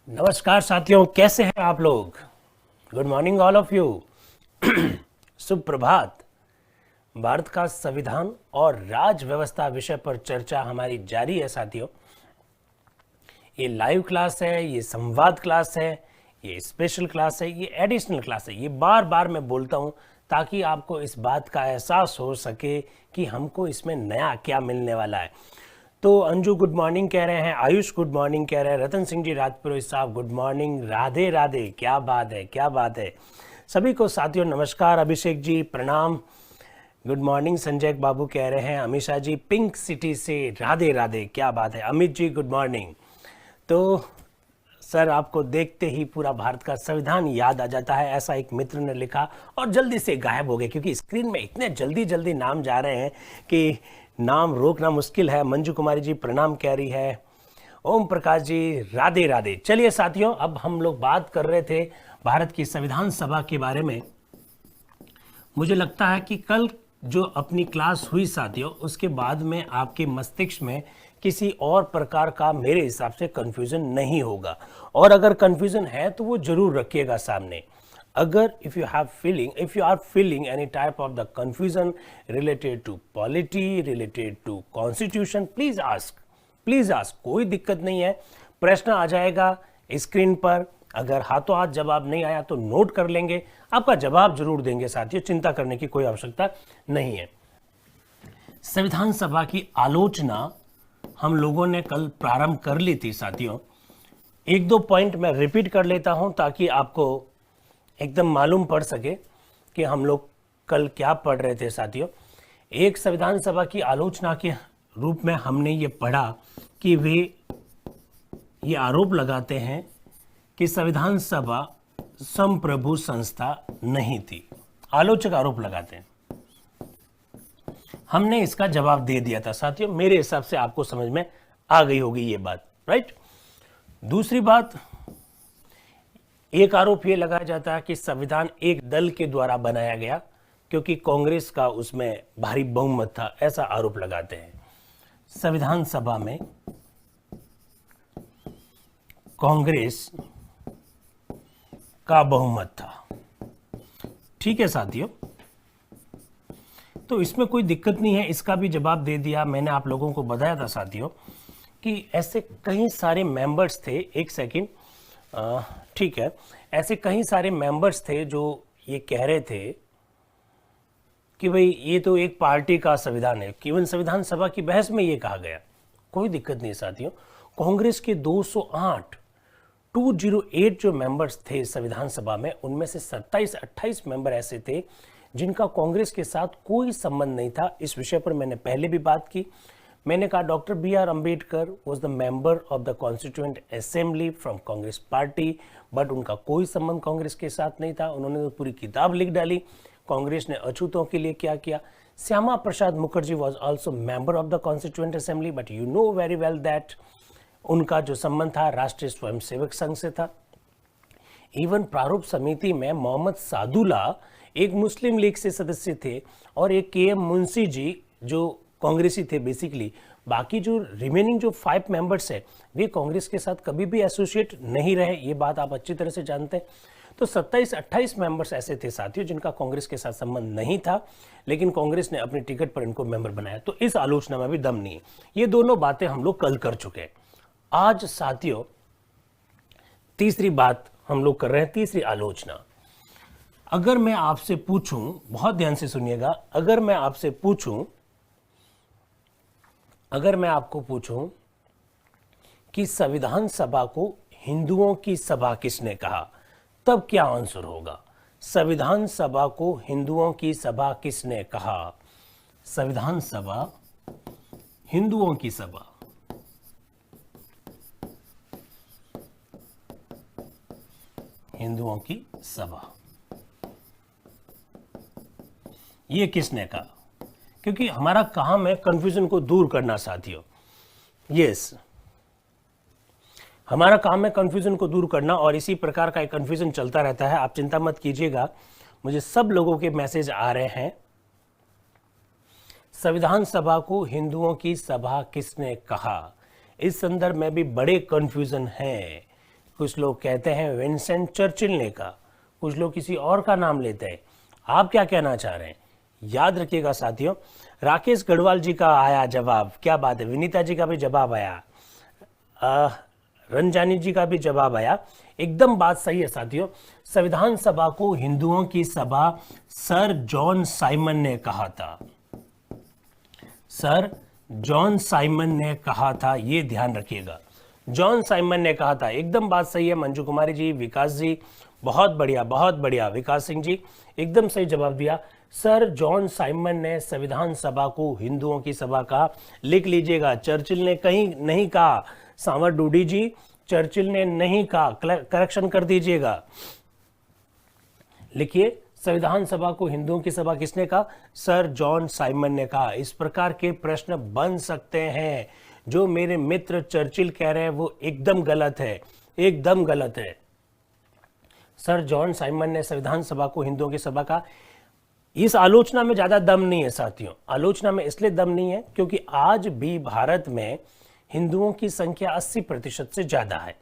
नमस्कार साथियों, कैसे हैं आप लोग। Good morning all of you. सुप्रभात। भारत का संविधान और राज व्यवस्था विषय पर चर्चा हमारी जारी है साथियों। ये लाइव क्लास है, ये संवाद क्लास है, ये स्पेशल क्लास है, ये एडिशनल क्लास है। ये बार बार मैं बोलता हूँ ताकि आपको इस बात का एहसास हो सके कि हमको इसमें नया क्या मिलने वाला है। तो अंजू गुड मॉर्निंग कह रहे हैं, आयुष गुड मॉर्निंग कह रहे हैं, रतन सिंह जी राजपुरोहित साहब गुड मॉर्निंग, राधे राधे, क्या बात है क्या बात है। सभी को साथियों नमस्कार। अभिषेक जी प्रणाम, गुड मॉर्निंग। संजय बाबू कह रहे हैं, अमीषा जी पिंक सिटी से राधे राधे, क्या बात है। Amit ji good morning. तो सर आपको देखते ही पूरा भारत का संविधान याद आ जाता है, ऐसा एक मित्र ने लिखा और जल्दी से गायब हो गए क्योंकि स्क्रीन में इतने जल्दी जल्दी नाम जा रहे हैं कि नाम रोकना मुश्किल है। मंजू कुमारी जी प्रणाम कह रही है, ओम प्रकाश जी राधे राधे। चलिए साथियों, अब हम लोग बात कर रहे थे भारत की संविधान सभा के बारे में। मुझे लगता है कि कल जो अपनी क्लास हुई साथियों, उसके बाद में आपके मस्तिष्क में किसी और प्रकार का मेरे हिसाब से कंफ्यूजन नहीं होगा, और अगर कंफ्यूजन है तो वो जरूर रखिएगा सामने। अगर if you are feeling any type of the confusion related to polity, related to constitution, please ask, कोई दिक्कत नहीं है। प्रश्न आ जाएगा स्क्रीन पर, अगर हाथों हाथ जवाब नहीं आया तो नोट कर लेंगे, आपका जवाब जरूर देंगे साथियों, चिंता करने की कोई आवश्यकता नहीं है। संविधान सभा की आलोचना हम लोगों ने कल प्रारंभ कर ली थी साथियों। एक दो पॉइंट मैं रिपीट कर लेता हूं ताकि आपको एकदम मालूम पड़ सके कि हम लोग कल क्या पढ़ रहे थे साथियों। एक, संविधान सभा की आलोचना के रूप में हमने ये पढ़ा कि वे ये आरोप लगाते हैं कि संविधान सभा संप्रभु संस्था नहीं थी। आलोचक आरोप लगाते हैं। हमने इसका जवाब दे दिया था साथियों, मेरे हिसाब से आपको समझ में आ गई होगी ये बात, राइट। दूसरी बात, एक आरोप ये लगाया जाता है कि संविधान एक दल के द्वारा बनाया गया क्योंकि कांग्रेस का उसमें भारी बहुमत था, ऐसा आरोप लगाते हैं। संविधान सभा में कांग्रेस का बहुमत था, ठीक है साथियों। तो इसमें कोई दिक्कत नहीं है, इसका भी जवाब दे दिया मैंने। आप लोगों को बताया था साथियों कि ऐसे कई सारे मेंबर्स थे, एक सेकंड, ठीक है, ऐसे कई सारे मेंबर्स थे जो ये कह रहे थे कि भाई ये तो एक पार्टी का संविधान है। केवल संविधान सभा की बहस में ये कहा गया, कोई दिक्कत नहीं साथियों। कांग्रेस के 208 जो मेंबर्स थे संविधान सभा में, उनमें से 27-28 मेंबर ऐसे थे जिनका कांग्रेस के साथ कोई संबंध नहीं था। इस विषय पर मैंने पहले भी बात की। मैंने कहा doctor B.R. Ambedkar was the member of the constituent assembly from Congress party, but उनका कोई संबंध कांग्रेस के साथ नहीं था। उन्होंने तो पूरी किताब लिख डाली कांग्रेस ने अछूतों के लिए क्या किया। Shyama Prasad Mukherjee was also member of the constituent assembly, but you know very well that उनका जो संबंध था राष्ट्रीय स्वयंसेवक संघ से था। इवन प्रारूप समिति में मोहम्मद सादुल्ला एक मुस्लिम लीग से सदस्य थे और एक KM मुंशी जी जो कांग्रेसी थे बेसिकली। बाकी जो रिमेनिंग जो 5 मेंबर्स है वे कांग्रेस के साथ कभी भी एसोसिएट नहीं रहे, ये बात आप अच्छी तरह से जानते हैं। तो 27-28 मेंबर्स ऐसे थे साथियों जिनका कांग्रेस के साथ संबंध नहीं था, लेकिन कांग्रेस ने अपनी टिकट पर इनको मेंबर बनाया। तो इस आलोचना में भी दम नहीं है। ये दोनों बातें हम लोग कल कर चुके हैं। आज साथियों तीसरी बात हम लोग कर रहे हैं, तीसरी आलोचना। अगर मैं आपसे पूछूं, बहुत ध्यान से सुनिएगा, अगर मैं आपको पूछूं कि संविधान सभा को हिंदुओं की सभा किसने कहा, तब क्या आंसर होगा। संविधान सभा को हिंदुओं की सभा किसने कहा। संविधान सभा हिंदुओं की सभा, हिंदुओं की सभा, ये किसने कहा। क्योंकि हमारा काम है कंफ्यूजन को दूर करना साथियों। यस, हमारा काम है कंफ्यूजन को दूर करना, और इसी प्रकार का एक कंफ्यूजन चलता रहता है। आप चिंता मत कीजिएगा, मुझे सब लोगों के मैसेज आ रहे हैं। संविधान सभा को हिंदुओं की सभा किसने कहा, इस संदर्भ में भी बड़े कंफ्यूजन हैं। कुछ लोग कहते हैं विंस्टन चर्चिल ने कहा, कुछ लोग किसी और का नाम लेते हैं। आप क्या कहना चाह रहे हैं? याद रखिएगा साथियों, राकेश गढ़वाल जी का आया जवाब, क्या बात है, विनीता जी का भी जवाब आया, रंजानी जी का भी जवाब आया, एकदम बात सही है साथियों। संविधान सभा को हिंदुओं की सभा सर जॉन साइमन ने कहा था, सर जॉन साइमन ने कहा था, ये ध्यान रखिएगा, जॉन साइमन ने कहा था। एकदम बात सही है मंजू कुमारी जी, विकास जी, बहुत बढ़िया, विकास सिंह जी एकदम सही जवाब दिया। सर जॉन साइमन ने संविधान सभा को हिंदुओं की सभा कहा। लिख लीजिएगा, चर्चिल ने कहीं नहीं कहा, सांवर डूडी जी, चर्चिल ने नहीं कहा, करेक्शन कर दीजिएगा। लिखिए, संविधान सभा को हिंदुओं की सभा किसने कहा? सर जॉन साइमन ने कहा। इस प्रकार के प्रश्न बन सकते हैं। जो मेरे मित्र चर्चिल कह रहे हैं वो एकदम गलत है, एकदम गलत है। सर जॉन साइमन ने संविधान सभा को हिंदुओं की सभा कहा। इस आलोचना में ज्यादा दम नहीं है साथियों। आलोचना में इसलिए दम नहीं है क्योंकि आज भी भारत में हिंदुओं की संख्या 80% से ज्यादा है।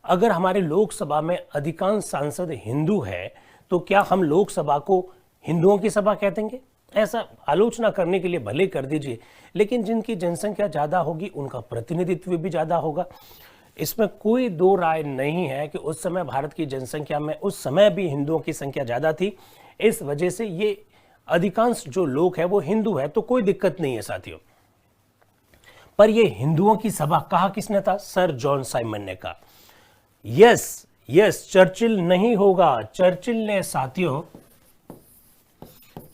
अगर हमारे लोकसभा में अधिकांश सांसद हिंदू है तो क्या हम लोकसभा को हिंदुओं की सभा कह देंगे? ऐसा आलोचना करने के लिए भले कर दीजिए, लेकिन जिनकी जनसंख्या ज्यादा होगी उनका प्रतिनिधित्व भी ज्यादा होगा। इसमें कोई दो राय नहीं है कि उस समय भारत की जनसंख्या में उस समय भी हिंदुओं की संख्या ज्यादा थी। इस वजह से ये अधिकांश जो लोग हैं वो हिंदू है, तो कोई दिक्कत नहीं है साथियों। पर ये हिंदुओं की सभा कहा किसने था? सर जॉन साइमन ने कहा। यस, चर्चिल नहीं होगा। चर्चिल ने साथियों,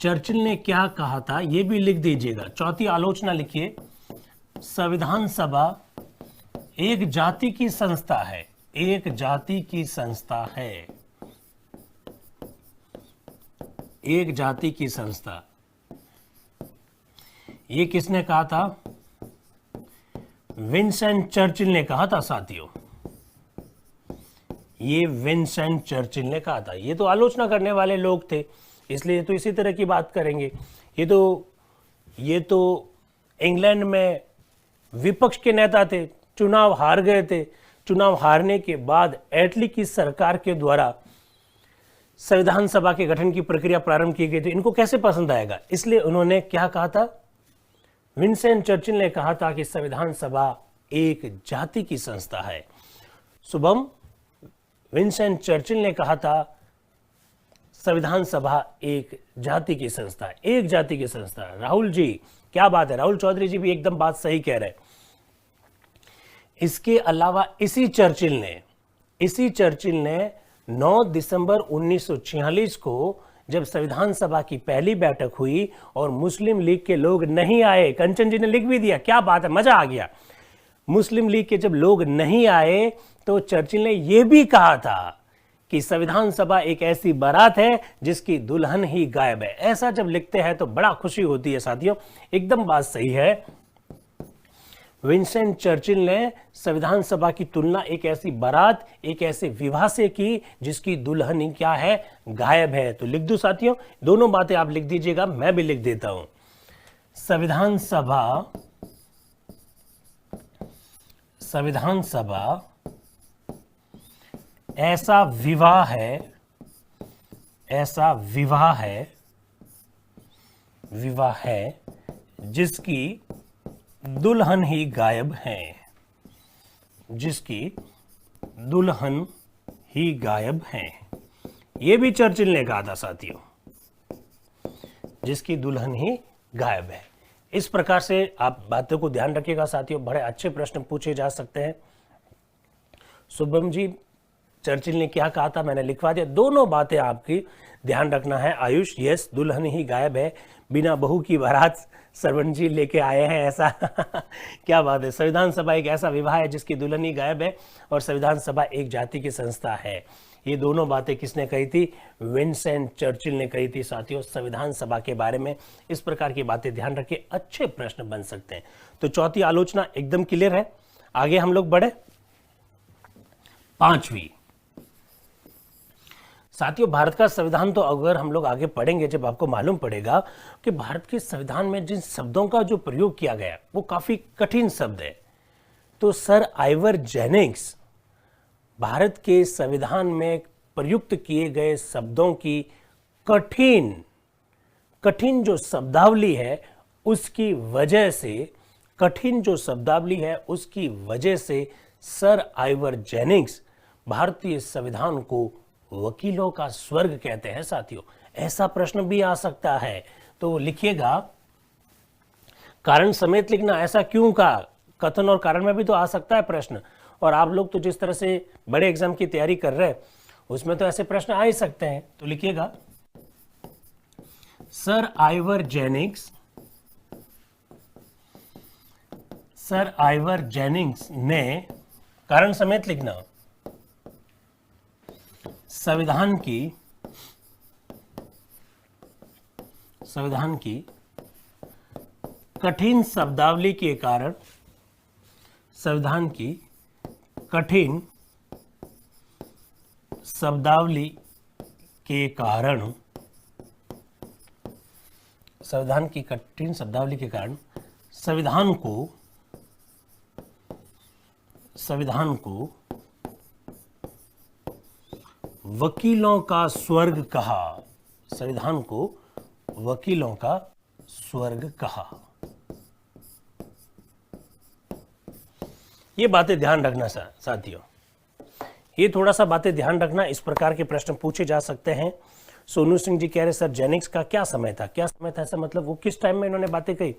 चर्चिल ने क्या कहा था ये भी लिख दीजिएगा। चौथी आलोचना लिखिए, संविधान सभा एक जाति की संस्था है, एक जाति की संस्था है, एक जाति की संस्था। ये किसने कहा था? विंस्टन चर्चिल ने कहा था साथियों, ये विंस्टन चर्चिल ने कहा था। ये तो आलोचना करने वाले लोग थे, इसलिए तो इसी तरह की बात करेंगे। ये तो इंग्लैंड में विपक्ष के नेता थे, चुनाव हार गए थे। चुनाव हारने के बाद एटली की सरकार के द्वारा संविधान सभा के गठन की प्रक्रिया प्रारंभ की गई थी। इनको कैसे पसंद आएगा? इसलिए उन्होंने क्या कहा था? विंस्टन चर्चिल ने कहा था कि संविधान सभा एक जाति की संस्था है। शुभम, विंस्टन चर्चिल ने कहा था संविधान सभा एक जाति की संस्था है, एक जाति की संस्था। राहुल जी, क्या बात है, राहुल चौधरी जी भी एकदम बात सही कह रहे हैं। इसके अलावा इसी चर्चिल ने 9 दिसंबर 1946 को जब संविधान सभा की पहली बैठक हुई और मुस्लिम लीग के लोग नहीं आए, कंचन जी ने लिख भी दिया, क्या बात है, मजा आ गया। मुस्लिम लीग के जब लोग नहीं आए तो चर्चिल ने यह भी कहा था कि संविधान सभा एक ऐसी बारात है जिसकी दुल्हन ही गायब है। ऐसा जब लिखते हैं तो बड़ा खुशी होती है साथियों, एकदम बात सही है। विंस्टन चर्चिल ने संविधान सभा की तुलना एक ऐसी बारात, एक ऐसे विवाह से की जिसकी दुल्हन ही क्या है? गायब है। तो लिख दूं साथियों, दोनों बातें आप लिख दीजिएगा, मैं भी लिख देता हूं। संविधान सभा ऐसा विवाह है जिसकी दुल्हन ही गायब है, जिसकी दुल्हन ही गायब है। यह भी चर्चिल ने कहा था साथियों, जिसकी दुल्हन ही गायब है। इस प्रकार से आप बातों को ध्यान रखिएगा साथियों, बड़े अच्छे प्रश्न पूछे जा सकते हैं। शुभम जी, चर्चिल ने क्या कहा था मैंने लिखवा दिया, दोनों बातें आपकी ध्यान रखना है। आयुष, यस, दुल्हन ही गायब है, बिना बहू की बारात सरवण जी लेके आए हैं, ऐसा क्या बात है। संविधान सभा एक ऐसा विवाह है जिसकी दुल्हन ही गायब है और संविधान सभा एक जाति की संस्था है। ये दोनों बातें किसने कही थी? विंस्टन चर्चिल ने कही थी साथियों, संविधान सभा के बारे में। इस प्रकार की बातें ध्यान रखिए, अच्छे प्रश्न बन सकते हैं। तो चौथी आलोचना एकदम क्लियर है। आगे हम लोग बढ़े, पांचवी साथियों, भारत का संविधान। तो अगर हम लोग आगे पढ़ेंगे जब आपको मालूम पड़ेगा कि भारत के संविधान में जिन शब्दों का जो प्रयोग किया गया वो काफी कठिन शब्द है। तो सर आइवर जेनिंग्स भारत के संविधान में प्रयुक्त किए गए शब्दों की कठिन कठिन जो शब्दावली है उसकी वजह से सर आइवर जेनिंग्स भारतीय संविधान को वकीलों का स्वर्ग कहते हैं साथियों। ऐसा प्रश्न भी आ सकता है, तो लिखिएगा, कारण समेत लिखना, ऐसा क्यों कहा, कथन और कारण में भी तो आ सकता है प्रश्न। और आप लोग तो जिस तरह से बड़े एग्जाम की तैयारी कर रहे हैं उसमें तो ऐसे प्रश्न आ ही सकते हैं। तो लिखिएगा, सर आइवर जेनिंग्स ने, कारण समेत लिखना, संविधान की कठिन शब्दावली के कारण संविधान की कठिन शब्दावली के कारण संविधान को वकीलों का स्वर्ग कहा। संविधान को वकीलों का स्वर्ग कहा। ये बातें ध्यान रखना साथियों, ये थोड़ा सा बातें ध्यान रखना। इस प्रकार के प्रश्न पूछे जा सकते हैं। सोनू सिंह जी कह रहे सर जेनिंग्स का क्या समय था, ऐसा मतलब वो किस टाइम में इन्होंने बातें कही।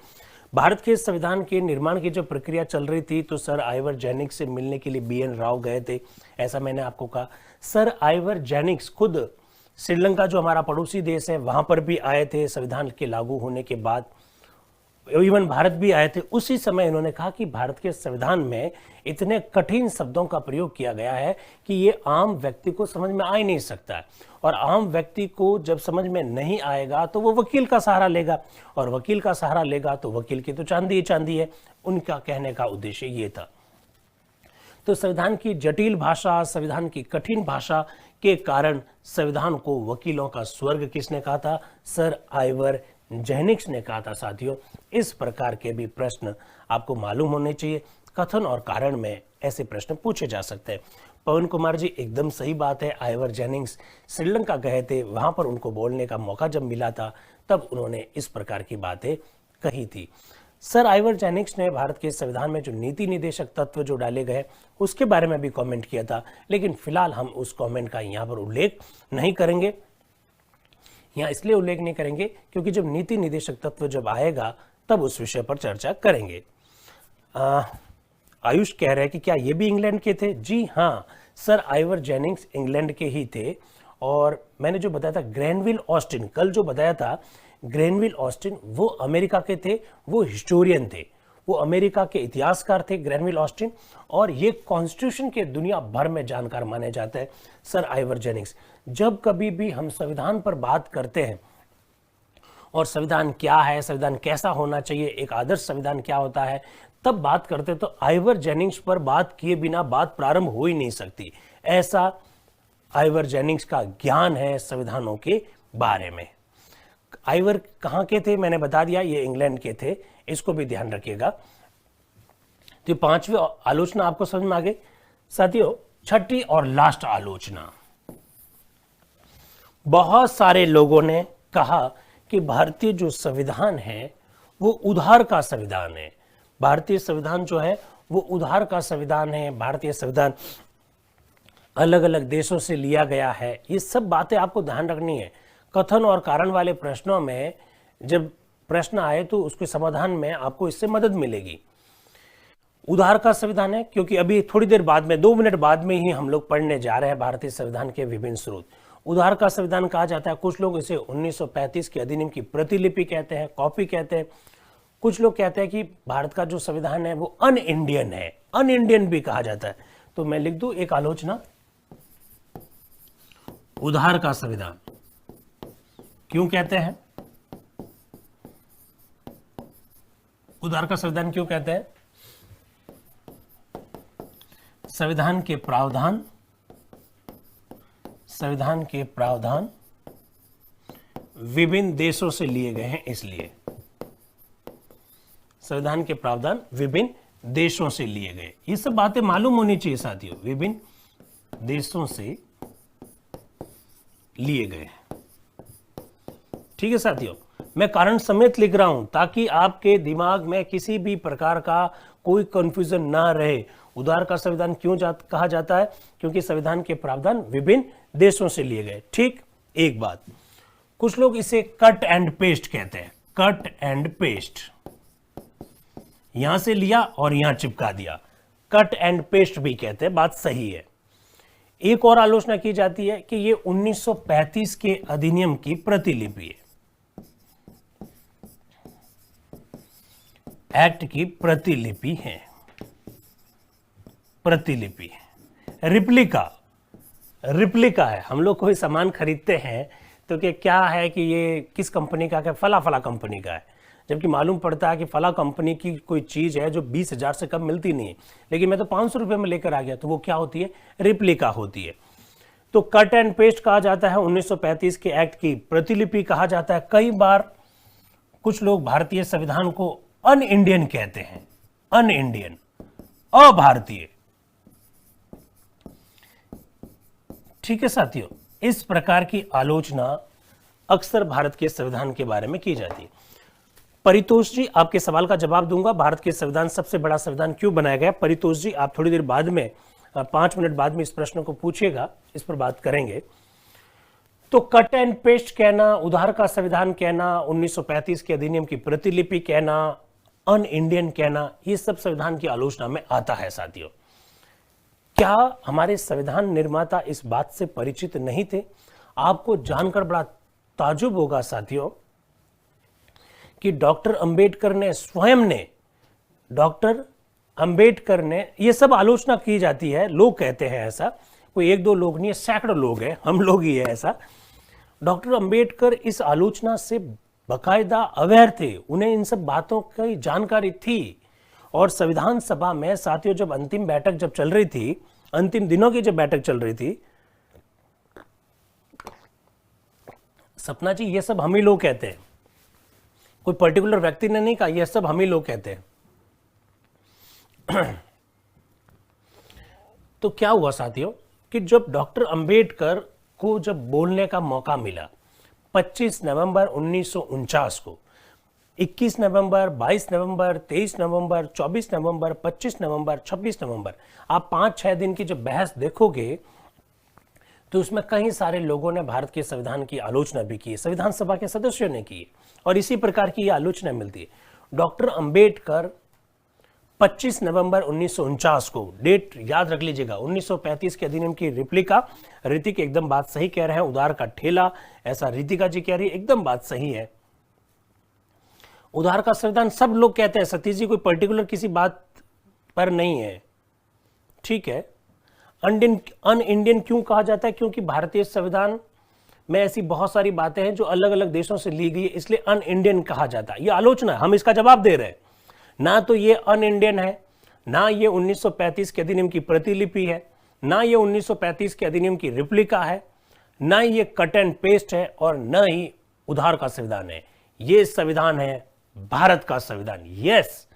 भारत के संविधान के निर्माण की जो प्रक्रिया चल रही थी तो सर आइवर जेनिंग्स से मिलने के लिए BN राव गए थे, ऐसा मैंने आपको कहा। सर आइवर जेनिंग्स खुद श्रीलंका जो हमारा पड़ोसी देश है वहां पर भी आए थे संविधान के लागू होने के बाद, इवन भारत भी आए थे। उसी समय इन्होंने कहा कि भारत के संविधान में इतने कठिन शब्दों का प्रयोग किया गया है कि ये आम व्यक्ति को समझ में आ ही नहीं सकता है, और आम व्यक्ति को जब समझ में नहीं आएगा तो वो वकील का सहारा लेगा, और वकील का सहारा लेगा तो वकील की तो चांदी ही चांदी है। उनका कहने का उद्देश्य ये था। तो संविधान की जटिल भाषा, संविधान की कठिन भाषा के कारण संविधान को वकीलों का स्वर्ग किसने कहा था? सर आइवर जेनिंग्स ने कहा था साथियों। इस प्रकार के भी प्रश्न आपको मालूम होने चाहिए। कथन और कारण में ऐसे प्रश्न पूछे जा सकते हैं। पवन कुमार जी एकदम सही बात है, आइवर जेनिंग्स श्रीलंका गए थे, वहां पर उनको बोलने का मौका जब मिला था तब उन्होंने इस प्रकार की बातें कही थी। सर आइवर जेनिंग्स ने भारत के संविधान में जो नीति निदेशक तत्व जो डाले गए उसके बारे में भी कमेंट किया था, लेकिन फिलहाल हम उस कमेंट का यहाँ पर उल्लेख नहीं करेंगे। यहाँ इसलिए उल्लेख नहीं करेंगे क्योंकि जब नीति निदेशक तत्व जब आएगा तब उस विषय पर चर्चा करेंगे। आयुष कह रहे हैं कि क्या ये भी इंग्लैंड के थे? जी हाँ, सर आइवर जेनिंग्स इंग्लैंड के ही थे। और मैंने जो बताया था ग्रैनविल ऑस्टिन, कल जो बताया था ग्रैनविल ऑस्टिन, वो अमेरिका के थे, वो हिस्टोरियन थे, वो अमेरिका के इतिहासकार थे ग्रैनविल ऑस्टिन, और ये कॉन्स्टिट्यूशन के दुनिया भर में जानकार माने जाते हैं सर आइवर जेनिंग्स। जब कभी भी हम संविधान पर बात करते हैं और संविधान क्या है, संविधान कैसा होना चाहिए, एक आदर्श संविधान क्या होता है, तब बात करते तो आइवर जेनिंग्स पर बात किए बिना बात प्रारंभ हो ही नहीं सकती। ऐसा आइवर जेनिंग्स का ज्ञान है संविधानों के बारे में। आइवर कहाँ के थे मैंने बता दिया, ये इंग्लैंड के थे, इसको भी ध्यान रखिएगा। तो पांचवी आलोचना आपको समझ में आ गई साथियों। छठी और लास्ट आलोचना, बहुत सारे लोगों ने कहा कि भारतीय जो संविधान है वो उधार का संविधान है। भारतीय संविधान जो है वो उधार का संविधान है, भारतीय संविधान अलग अलग देशों से लिया गया है। ये सब बातें आपको ध्यान रखनी है। कथन और कारण वाले प्रश्नों में जब प्रश्न आए तो उसके समाधान में आपको इससे मदद मिलेगी। उधार का संविधान है क्योंकि अभी थोड़ी देर बाद में 2 मिनट बाद में ही हम लोग पढ़ने जा रहे हैं भारतीय संविधान के विभिन्न स्रोत। उधार का संविधान कहा जाता है, कुछ लोग इसे 1935 के अधिनियम की प्रतिलिपि कहते हैं, कॉपी कहते हैं। कुछ लोग कहते हैं कि भारत का जो संविधान है वो अन इंडियन है, अन इंडियन भी कहा जाता है। तो मैं लिख दूं एक आलोचना, उधार का संविधान क्यों कहते हैं? उधार का संविधान क्यों कहते हैं? संविधान के प्रावधान विभिन्न देशों से लिए गए हैं, इसलिए संविधान के प्रावधान विभिन्न देशों से लिए गए। ये सब बातें मालूम होनी चाहिए साथियों। विभिन्न देशों से लिए गए। ठीक है साथियों, मैं कारण समेत लिख रहा हूं ताकि आपके दिमाग में किसी भी प्रकार का कोई कंफ्यूजन ना रहे। उधार का संविधान क्यों कहा जाता है? क्योंकि संविधान के प्रावधान विभिन्न देशों से लिए गए। ठीक, एक बात, कुछ लोग इसे कट एंड पेस्ट कहते हैं। कट एंड पेस्ट, यहां से लिया और यहां चिपका दिया, कट एंड पेस्ट भी कहते हैं, बात सही है। एक और आलोचना की जाती है कि ये 1935 के अधिनियम की प्रतिलिपि है, एक्ट की प्रतिलिपि है, प्रतिलिपि है, रिप्लिका है। हम लोग कोई सामान खरीदते हैं तो क्या है कि ये किस कंपनी का है, फला फला कंपनी का है, जबकि मालूम पड़ता है कि फला कंपनी की कोई चीज है जो 20,000 से कम मिलती नहीं है, लेकिन मैं तो 500 रुपए में लेकर आ गया, तो वो क्या होती है? रिप्लिका होती है। तो कट एंड पेस्ट कहा जाता है, 1935 के एक्ट की प्रतिलिपि कहा जाता है। कई बार कुछ लोग भारतीय संविधान को अन इंडियन कहते हैं, अन इंडियन, अभारतीय। ठीक है साथियों, इस प्रकार की आलोचना अक्सर भारत के संविधान के बारे में की जाती है। परितोष जी, आपके सवाल का जवाब दूंगा, भारत के संविधान सबसे बड़ा संविधान क्यों बनाया गया? परितोष जी, आप थोड़ी देर बाद में 5 मिनट बाद में इस प्रश्न को पूछिएगा, इस पर बात करेंगे। तो कट एंड पेस्ट कहना, उधार का संविधान कहना, 1935 के अधिनियम की प्रतिलिपि कहना, अन इंडियन कहना, ये सब संविधान की आलोचना में आता है साथियों। क्या हमारे संविधान निर्माता इस बात से परिचित नहीं थे? आपको जानकर बड़ा ताज्जुब होगा साथियों कि डॉक्टर अंबेडकर ने स्वयं ने, डॉक्टर अंबेडकर ने, ये सब आलोचना की जाती है, लोग कहते हैं ऐसा, कोई एक दो लोग नहीं है, सैकड़ों लोग हैं, हम लोग ही है ऐसा। डॉक्टर अंबेडकर इस आलोचना से बकायदा अवेयर थे, उन्हें इन सब बातों की जानकारी थी। और संविधान सभा में साथियों जब अंतिम बैठक जब चल रही थी, अंतिम दिनों की जब बैठक चल रही थी, सपना जी ये सब हम ही लोग कहते हैं, कोई पर्टिकुलर व्यक्ति ने नहीं कहा, ये सब हम ही लोग कहते हैं। तो क्या हुआ साथियों कि जब डॉक्टर अंबेडकर को जब बोलने का मौका मिला 25 नवंबर 1949 को, 21 नवंबर, 22 नवंबर, 23 नवंबर, 24 नवंबर, 25 नवंबर, 26 नवंबर, आप 5-6 दिन की जब बहस देखोगे तो उसमें कई सारे लोगों ने भारत के संविधान की आलोचना भी की, संविधान सभा के सदस्यों ने की, और इसी प्रकार की यह आलोचना मिलती है। डॉक्टर अंबेडकर 25 नवंबर 1949 को, डेट याद रख लीजिएगा, 1935 के अधिनियम की रिप्लिका, ऋतिक एकदम बात सही कह रहे हैं, उधार का ठेला, ऐसा ऋतिका जी कह रही है, एकदम बात सही है। उधार का संविधान सब लोग कहते हैं, सतीश जी कोई पर्टिकुलर किसी बात पर नहीं है। ठीक है, अन इंडियन क्यों कहा जाता है? क्योंकि भारतीय संविधान में ऐसी बहुत सारी बातें हैं जो अलग अलग देशों से ली गई है, इसलिए अन इंडियन कहा जाता है। ये आलोचना है, हम इसका जवाब दे रहे हैं। ना तो ये अन इंडियन है, ना ये 1935 के अधिनियम की प्रतिलिपि है, ना ये 1935 के अधिनियम की रिप्लिका है, ना ये कट एंड पेस्ट है, और ना ही उधार का संविधान है। ये संविधान है भारत का संविधान। यस,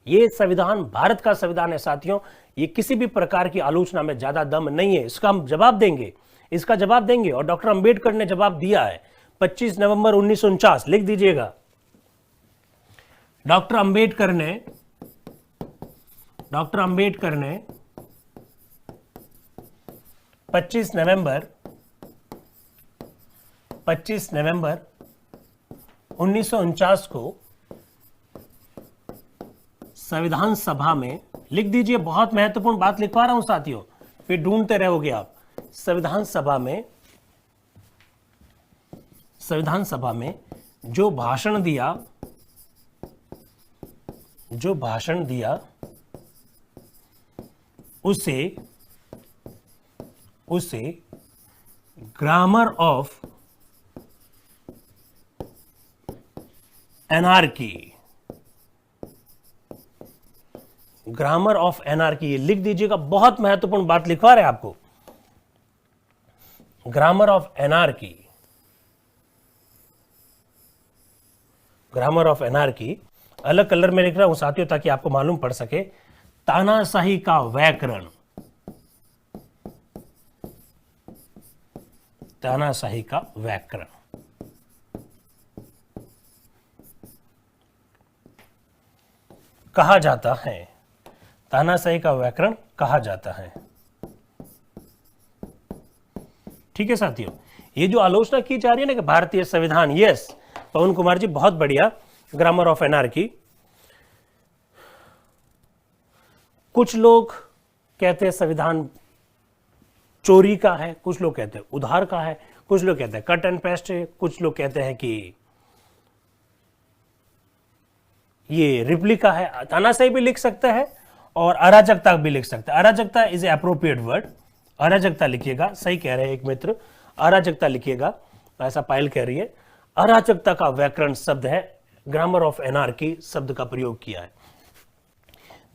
ये संविधान भारत का संविधान है साथियों। ये किसी भी प्रकार की आलोचना में ज्यादा दम नहीं है, इसका हम जवाब देंगे, इसका जवाब देंगे। और डॉक्टर अंबेडकर ने जवाब दिया है 25 नवंबर 1949, लिख दीजिएगा। डॉक्टर अंबेडकर ने 25 नवंबर 1949 को संविधान सभा में, लिख दीजिए, बहुत महत्वपूर्ण बात लिखवा रहा हूं साथियों, फिर ढूंढते रहोगे आप। संविधान सभा में जो भाषण दिया उसे ग्रामर ऑफ एनार्की लिख दीजिएगा, बहुत महत्वपूर्ण बात लिखवा रहे हैं आपको। ग्रामर ऑफ एनार्की अलग कलर में लिख रहा हूं साथियों ताकि आपको मालूम पड़ सके। तानाशाही का व्याकरण, तानाशाही का व्याकरण। कहा जाता है, तानाशाही का व्याकरण कहा जाता है। ठीक है साथियों, ये जो आलोचना की जा रही है ना कि भारतीय संविधान, यस पवन कुमार जी बहुत बढ़िया, ग्रामर ऑफ एनार्की। कुछ लोग कहते हैं संविधान चोरी का है, कुछ लोग कहते हैं उधार का है, कुछ लोग कहते हैं कट एंड पेस्ट है, कुछ लोग कहते हैं कि ये रिप्लिका है। तानाशाही भी लिख सकता है और अराजकता भी लिख सकता है। अराजकता इज एप्रोप्रिएट वर्ड, अराजकता लिखिएगा, सही कह रहे हैं एक मित्र, अराजकता लिखिएगा, ऐसा पायल कह रही है। अराजकता का व्याकरण शब्द है, ग्रामर ऑफ एनार्की शब्द का प्रयोग किया है।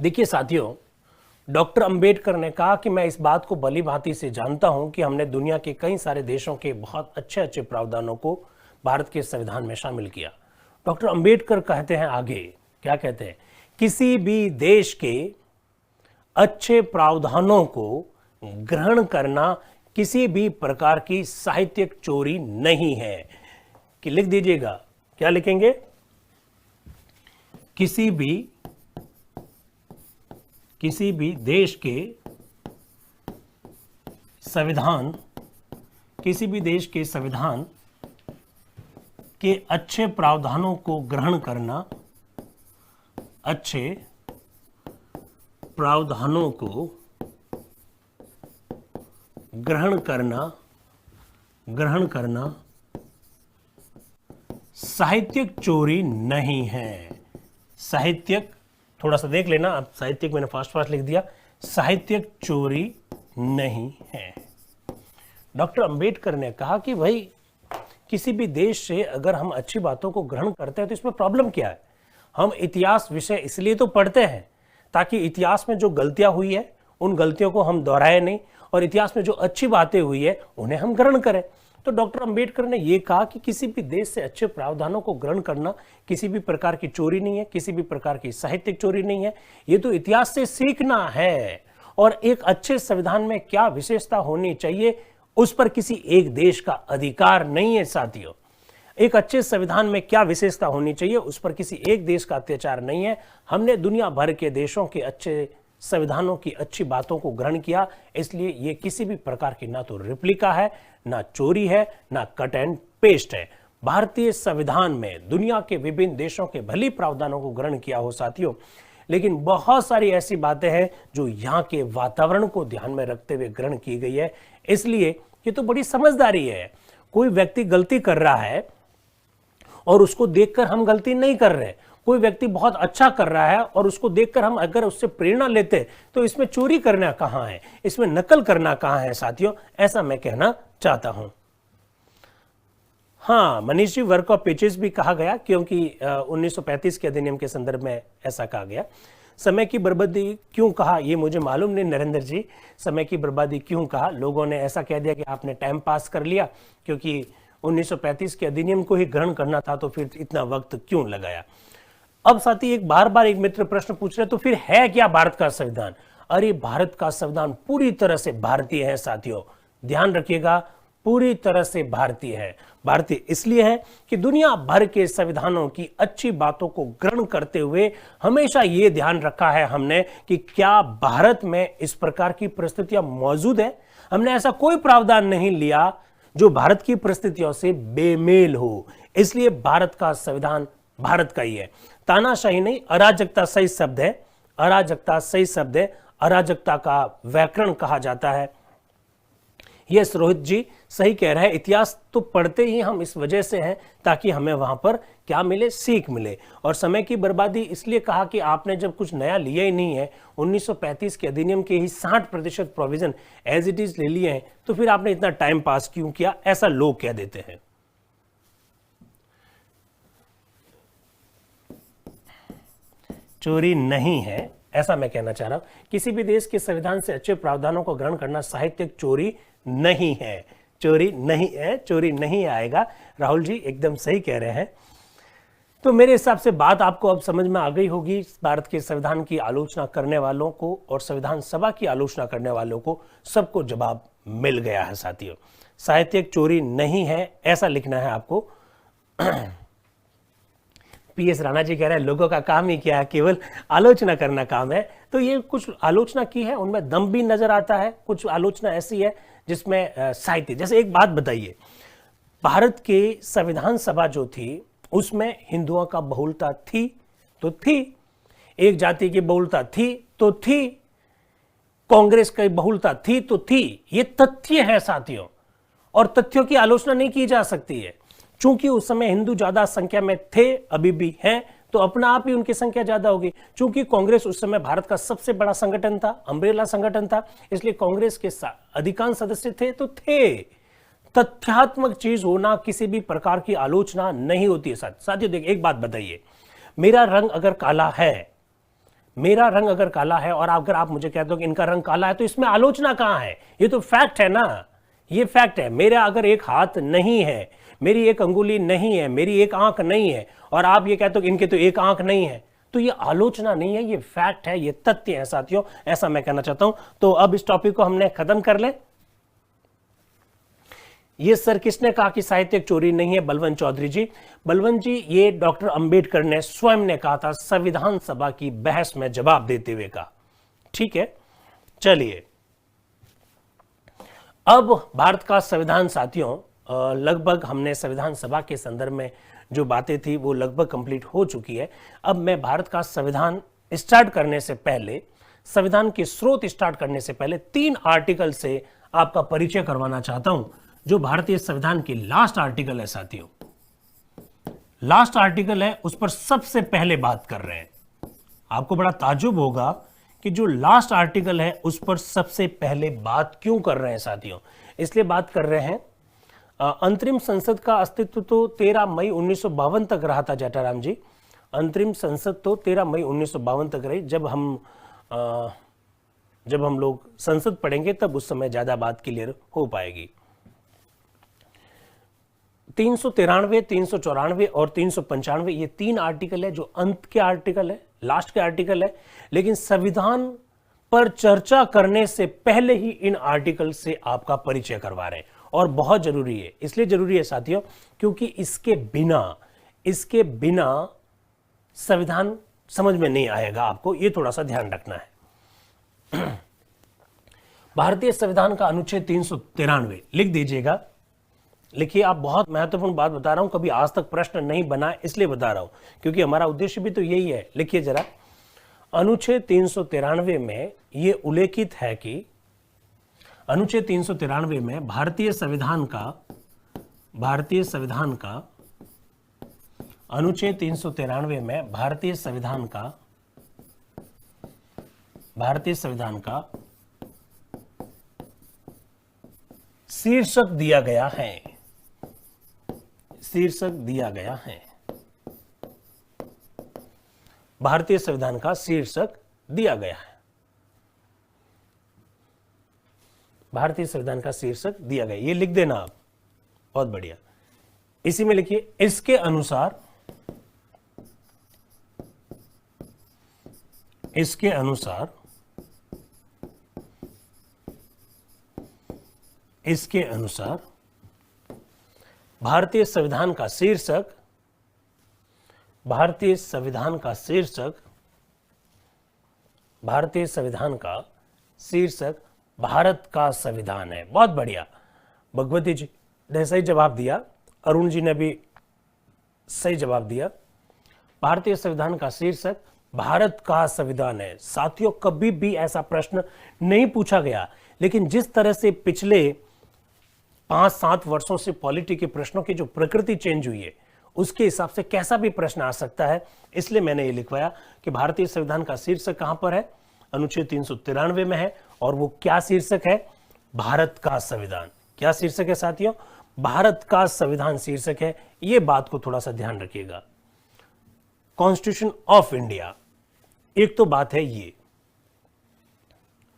देखिए साथियों, डॉक्टर अंबेडकर ने कहा कि मैं इस बात को भली भांति से जानता हूं कि हमने दुनिया के कई सारे देशों के बहुत अच्छे अच्छे प्रावधानों को भारत के संविधान में शामिल किया। डॉक्टर अंबेडकर कहते हैं आगे, क्या कहते हैं, किसी भी देश के अच्छे प्रावधानों को ग्रहण करना किसी भी प्रकार की साहित्यिक चोरी नहीं है। कि लिख दीजिएगा, क्या लिखेंगे, किसी भी देश के संविधान, किसी भी देश के संविधान के अच्छे प्रावधानों को ग्रहण करना, अच्छे प्रावधानों को ग्रहण करना साहित्यिक चोरी नहीं है। साहित्यिक, थोड़ा सा देख लेना, अब साहित्यिक मैंने फास्ट लिख दिया, साहित्यिक चोरी नहीं है। डॉक्टर अंबेडकर ने कहा कि भाई किसी भी देश से अगर हम अच्छी बातों को ग्रहण करते हैं तो इसमें प्रॉब्लम क्या है। हम इतिहास विषय इसलिए तो पढ़ते हैं ताकि इतिहास में जो गलतियां हुई है उन गलतियों को हम दोहराए नहीं, और इतिहास में जो अच्छी बातें हुई है उन्हें हम ग्रहण करें। तो डॉक्टर अंबेडकर ने यह कहा कि किसी भी देश से अच्छे प्रावधानों को ग्रहण करना किसी भी प्रकार की चोरी नहीं है, किसी भी प्रकार की साहित्यिक चोरी नहीं है, ये तो इतिहास से सीखना है। और एक अच्छे संविधान में क्या विशेषता होनी चाहिए उस पर किसी एक देश का अधिकार नहीं है साथियों। एक अच्छे संविधान में क्या विशेषता होनी चाहिए उस पर किसी एक देश का अत्याचार नहीं है। हमने दुनिया भर के देशों के अच्छे संविधानों की अच्छी बातों को ग्रहण किया, इसलिए ये किसी भी प्रकार की ना तो रिप्लिका है, ना चोरी है, ना कट एंड पेस्ट है। भारतीय संविधान में दुनिया के विभिन्न देशों के भली प्रावधानों को ग्रहण किया हो साथियों, लेकिन बहुत सारी ऐसी बातें हैं जो यहाँ के वातावरण को ध्यान में रखते हुए ग्रहण की गई है। इसलिए ये तो बड़ी समझदारी है। कोई व्यक्ति गलती कर रहा है और उसको देखकर हम गलती नहीं कर रहे, कोई व्यक्ति बहुत अच्छा कर रहा है और उसको देखकर हम अगर उससे प्रेरणा लेते तो इसमें चोरी करना कहां है, इसमें नकल करना कहां है साथियों, ऐसा मैं कहना चाहता हूं। हाँ, Manish ji, work of patches भी कहा गया क्योंकि 1935 के अधिनियम के संदर्भ में ऐसा कहा गया। समय की बर्बादी क्यों कहा ये मुझे मालूम नहीं नरेंद्र जी, समय की बर्बादी क्यों कहा, लोगों ने ऐसा कह दिया कि आपने टाइम पास कर लिया क्योंकि 1935 के अधिनियम को ही ग्रहण करना था तो फिर इतना वक्त क्यों लगाया। अब साथी एक बार एक मित्र प्रश्न पूछ रहे तो फिर है क्या भारत का संविधान। अरे भारत का संविधान पूरी तरह से भारतीय है साथियों, ध्यान रखिएगा, पूरी तरह से भारतीय है। भारतीय इसलिए है कि दुनिया भर के संविधानों की अच्छी बातों को ग्रहण करते हुए हमेशा ये ध्यान रखा है हमने कि क्या भारत में इस प्रकार की परिस्थितियां मौजूद है। हमने ऐसा कोई प्रावधान नहीं लिया जो भारत की परिस्थितियों से बेमेल हो, इसलिए भारत का संविधान भारत का ही है। तानाशाही नहीं, अराजकता सही शब्द है, अराजकता सही शब्द है, अराजकता का व्याकरण कहा जाता है। यस रोहित जी सही कह रहे हैं, इतिहास तो पढ़ते ही हम इस वजह से हैं ताकि हमें वहां पर क्या मिले, सीख मिले। और समय की बर्बादी इसलिए कहा कि आपने जब कुछ नया लिया ही नहीं है, 1935 के अधिनियम के ही 60% प्रोविजन एज इट इज ले लिए हैं, तो फिर आपने इतना टाइम पास क्यों किया, ऐसा लोग कह देते हैं। चोरी नहीं है, ऐसा मैं कहना चाह रहा हूं। किसी भी देश के संविधान से अच्छे प्रावधानों को ग्रहण करना साहित्यिक चोरी नहीं है, चोरी नहीं है, चोरी नहीं आएगा। राहुल जी एकदम सही कह रहे हैं। तो मेरे हिसाब से बात आपको अब समझ में आ गई होगी। भारत के संविधान की आलोचना करने वालों को और संविधान सभा की आलोचना करने वालों को सबको जवाब मिल गया है साथियों। साहित्यिक चोरी नहीं है, ऐसा लिखना है आपको। पीएस राणा जी कह रहे हैं लोगों का काम ही क्या है, केवल आलोचना करना काम है। तो ये कुछ आलोचना की है, उनमें दम भी नजर आता है, कुछ आलोचना ऐसी है जिसमें साहित्य, जैसे एक बात बताइए, भारत के संविधान सभा जो थी उसमें हिंदुओं का बहुलता थी तो थी, एक जाति की बहुलता थी तो थी, कांग्रेस की बहुलता थी तो थी। ये तथ्य है साथियों, और तथ्यों की आलोचना नहीं की जा सकती है। चूंकि उस समय हिंदू ज्यादा संख्या में थे, अभी भी हैं, तो अपना आप ही उनकी संख्या ज्यादा होगी। चूंकि कांग्रेस उस समय भारत का सबसे बड़ा संगठन था, अम्ब्रेला संगठन था, इसलिए कांग्रेस के अधिकांश सदस्य थे तो थे। तथ्यात्मक चीज होना किसी भी प्रकार की आलोचना नहीं होती है। साथियों देखिए, एक बात बताइए, मेरा रंग अगर काला है, मेरा रंग अगर काला है और अगर आप मुझे कहते हो कि इनका रंग काला है, तो इसमें आलोचना कहां है? ये तो फैक्ट है ना, ये फैक्ट है। मेरा अगर एक हाथ नहीं है, मेरी एक अंगुली नहीं है, मेरी एक आंख नहीं है, और आप ये कहते हो कि इनके तो एक आंख नहीं है, तो ये आलोचना नहीं है, ये फैक्ट है, ये तथ्य है साथियों, ऐसा मैं कहना चाहता हूं। तो अब इस टॉपिक को हमने खत्म कर ले। ये सर किसने कहा कि साहित्यिक चोरी नहीं है? बलवंत चौधरी जी। बलवंत जी, ये डॉक्टर अंबेडकर ने स्वयं ने कहा था, संविधान सभा की बहस में जवाब देते हुए कहा। ठीक है, चलिए अब भारत का संविधान साथियों, लगभग हमने संविधान सभा के संदर्भ में जो बातें थी वो लगभग कंप्लीट हो चुकी है। अब मैं भारत का संविधान स्टार्ट करने से पहले, संविधान के स्रोत स्टार्ट करने से पहले 3 आर्टिकल से आपका परिचय करवाना चाहता हूं, जो भारतीय संविधान की लास्ट आर्टिकल है साथियों, लास्ट आर्टिकल है, उस पर सबसे पहले बात कर रहे हैं। आपको बड़ा ताज्जुब होगा कि जो लास्ट आर्टिकल है उस पर सबसे पहले बात क्यों कर रहे हैं साथियों। इसलिए बात कर रहे हैं, अंतरिम संसद का अस्तित्व तो 13 मई 1952 तक रहा था जटाराम जी। अंतरिम संसद तो 13 मई 1952 तक रही। जब हम लोग संसद पढ़ेंगे तब उस समय ज्यादा बात क्लियर हो पाएगी। 393, 394 और 395 ये 3 आर्टिकल है जो अंत के आर्टिकल है, लास्ट के आर्टिकल है, लेकिन संविधान पर चर्चा करने से पहले ही इन आर्टिकल से आपका परिचय करवा रहे हैं, और बहुत जरूरी है। इसलिए जरूरी है साथियों क्योंकि इसके बिना संविधान समझ में नहीं आएगा आपको, ये थोड़ा सा ध्यान रखना है। भारतीय संविधान का अनुच्छेद 393 लिख दीजिएगा। लिखिए, आप बहुत महत्वपूर्ण बात बता रहा हूं, कभी आज तक प्रश्न नहीं बना इसलिए बता रहा हूं, क्योंकि हमारा उद्देश्य भी तो यही है। लिखिए जरा, अनुच्छेद 393 में यह उल्लेखित है कि अनुच्छेद 393 में भारतीय संविधान का अनुच्छेद 393 में भारतीय संविधान का शीर्षक दिया गया है, शीर्षक दिया गया है, भारतीय संविधान का शीर्षक दिया गया है, भारतीय संविधान का शीर्षक दिया गया। ये लिख देना आप, बहुत बढ़िया। इसी में लिखिए, इसके अनुसार भारतीय संविधान का शीर्षक भारत का संविधान है। बहुत बढ़िया, भगवती जी ने सही जवाब दिया, अरुण जी ने भी सही जवाब दिया। भारतीय संविधान का शीर्षक भारत का संविधान है। साथियों, कभी भी ऐसा प्रश्न नहीं पूछा गया, लेकिन जिस तरह से पिछले 5-7 वर्षों से पॉलिटी के प्रश्नों की जो प्रकृति चेंज हुई है, उसके हिसाब से कैसा भी प्रश्न आ सकता है, इसलिए मैंने ये लिखवाया कि भारतीय संविधान का शीर्षक कहां पर है? अनुच्छेद 393 में है, और वो क्या शीर्षक है? भारत का संविधान। क्या शीर्षक है साथियों? भारत का संविधान शीर्षक है। ये बात को थोड़ा सा ध्यान रखिएगा। कॉन्स्टिट्यूशन ऑफ इंडिया, एक तो बात है ये,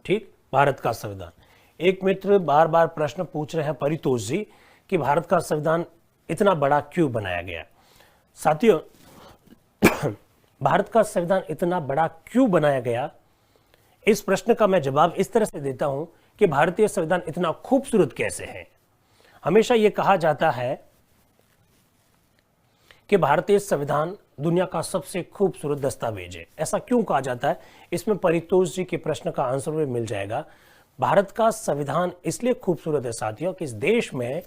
ठीक, भारत का संविधान। एक मित्र बार बार प्रश्न पूछ रहे हैं, परितोष जी, कि भारत का संविधान इतना बड़ा क्यों बनाया गया? साथियों, भारत का संविधान इतना बड़ा क्यों बनाया गया, इस प्रश्न का मैं जवाब इस तरह से देता हूं कि भारतीय संविधान इतना खूबसूरत कैसे है। हमेशा ये कहा जाता है कि भारतीय संविधान दुनिया का सबसे खूबसूरत दस्तावेज है। ऐसा क्यों कहा जाता है? इसमें परितोष जी के प्रश्न का आंसर भी मिल जाएगा। भारत का संविधान इसलिए खूबसूरत है साथियों कि इस देश में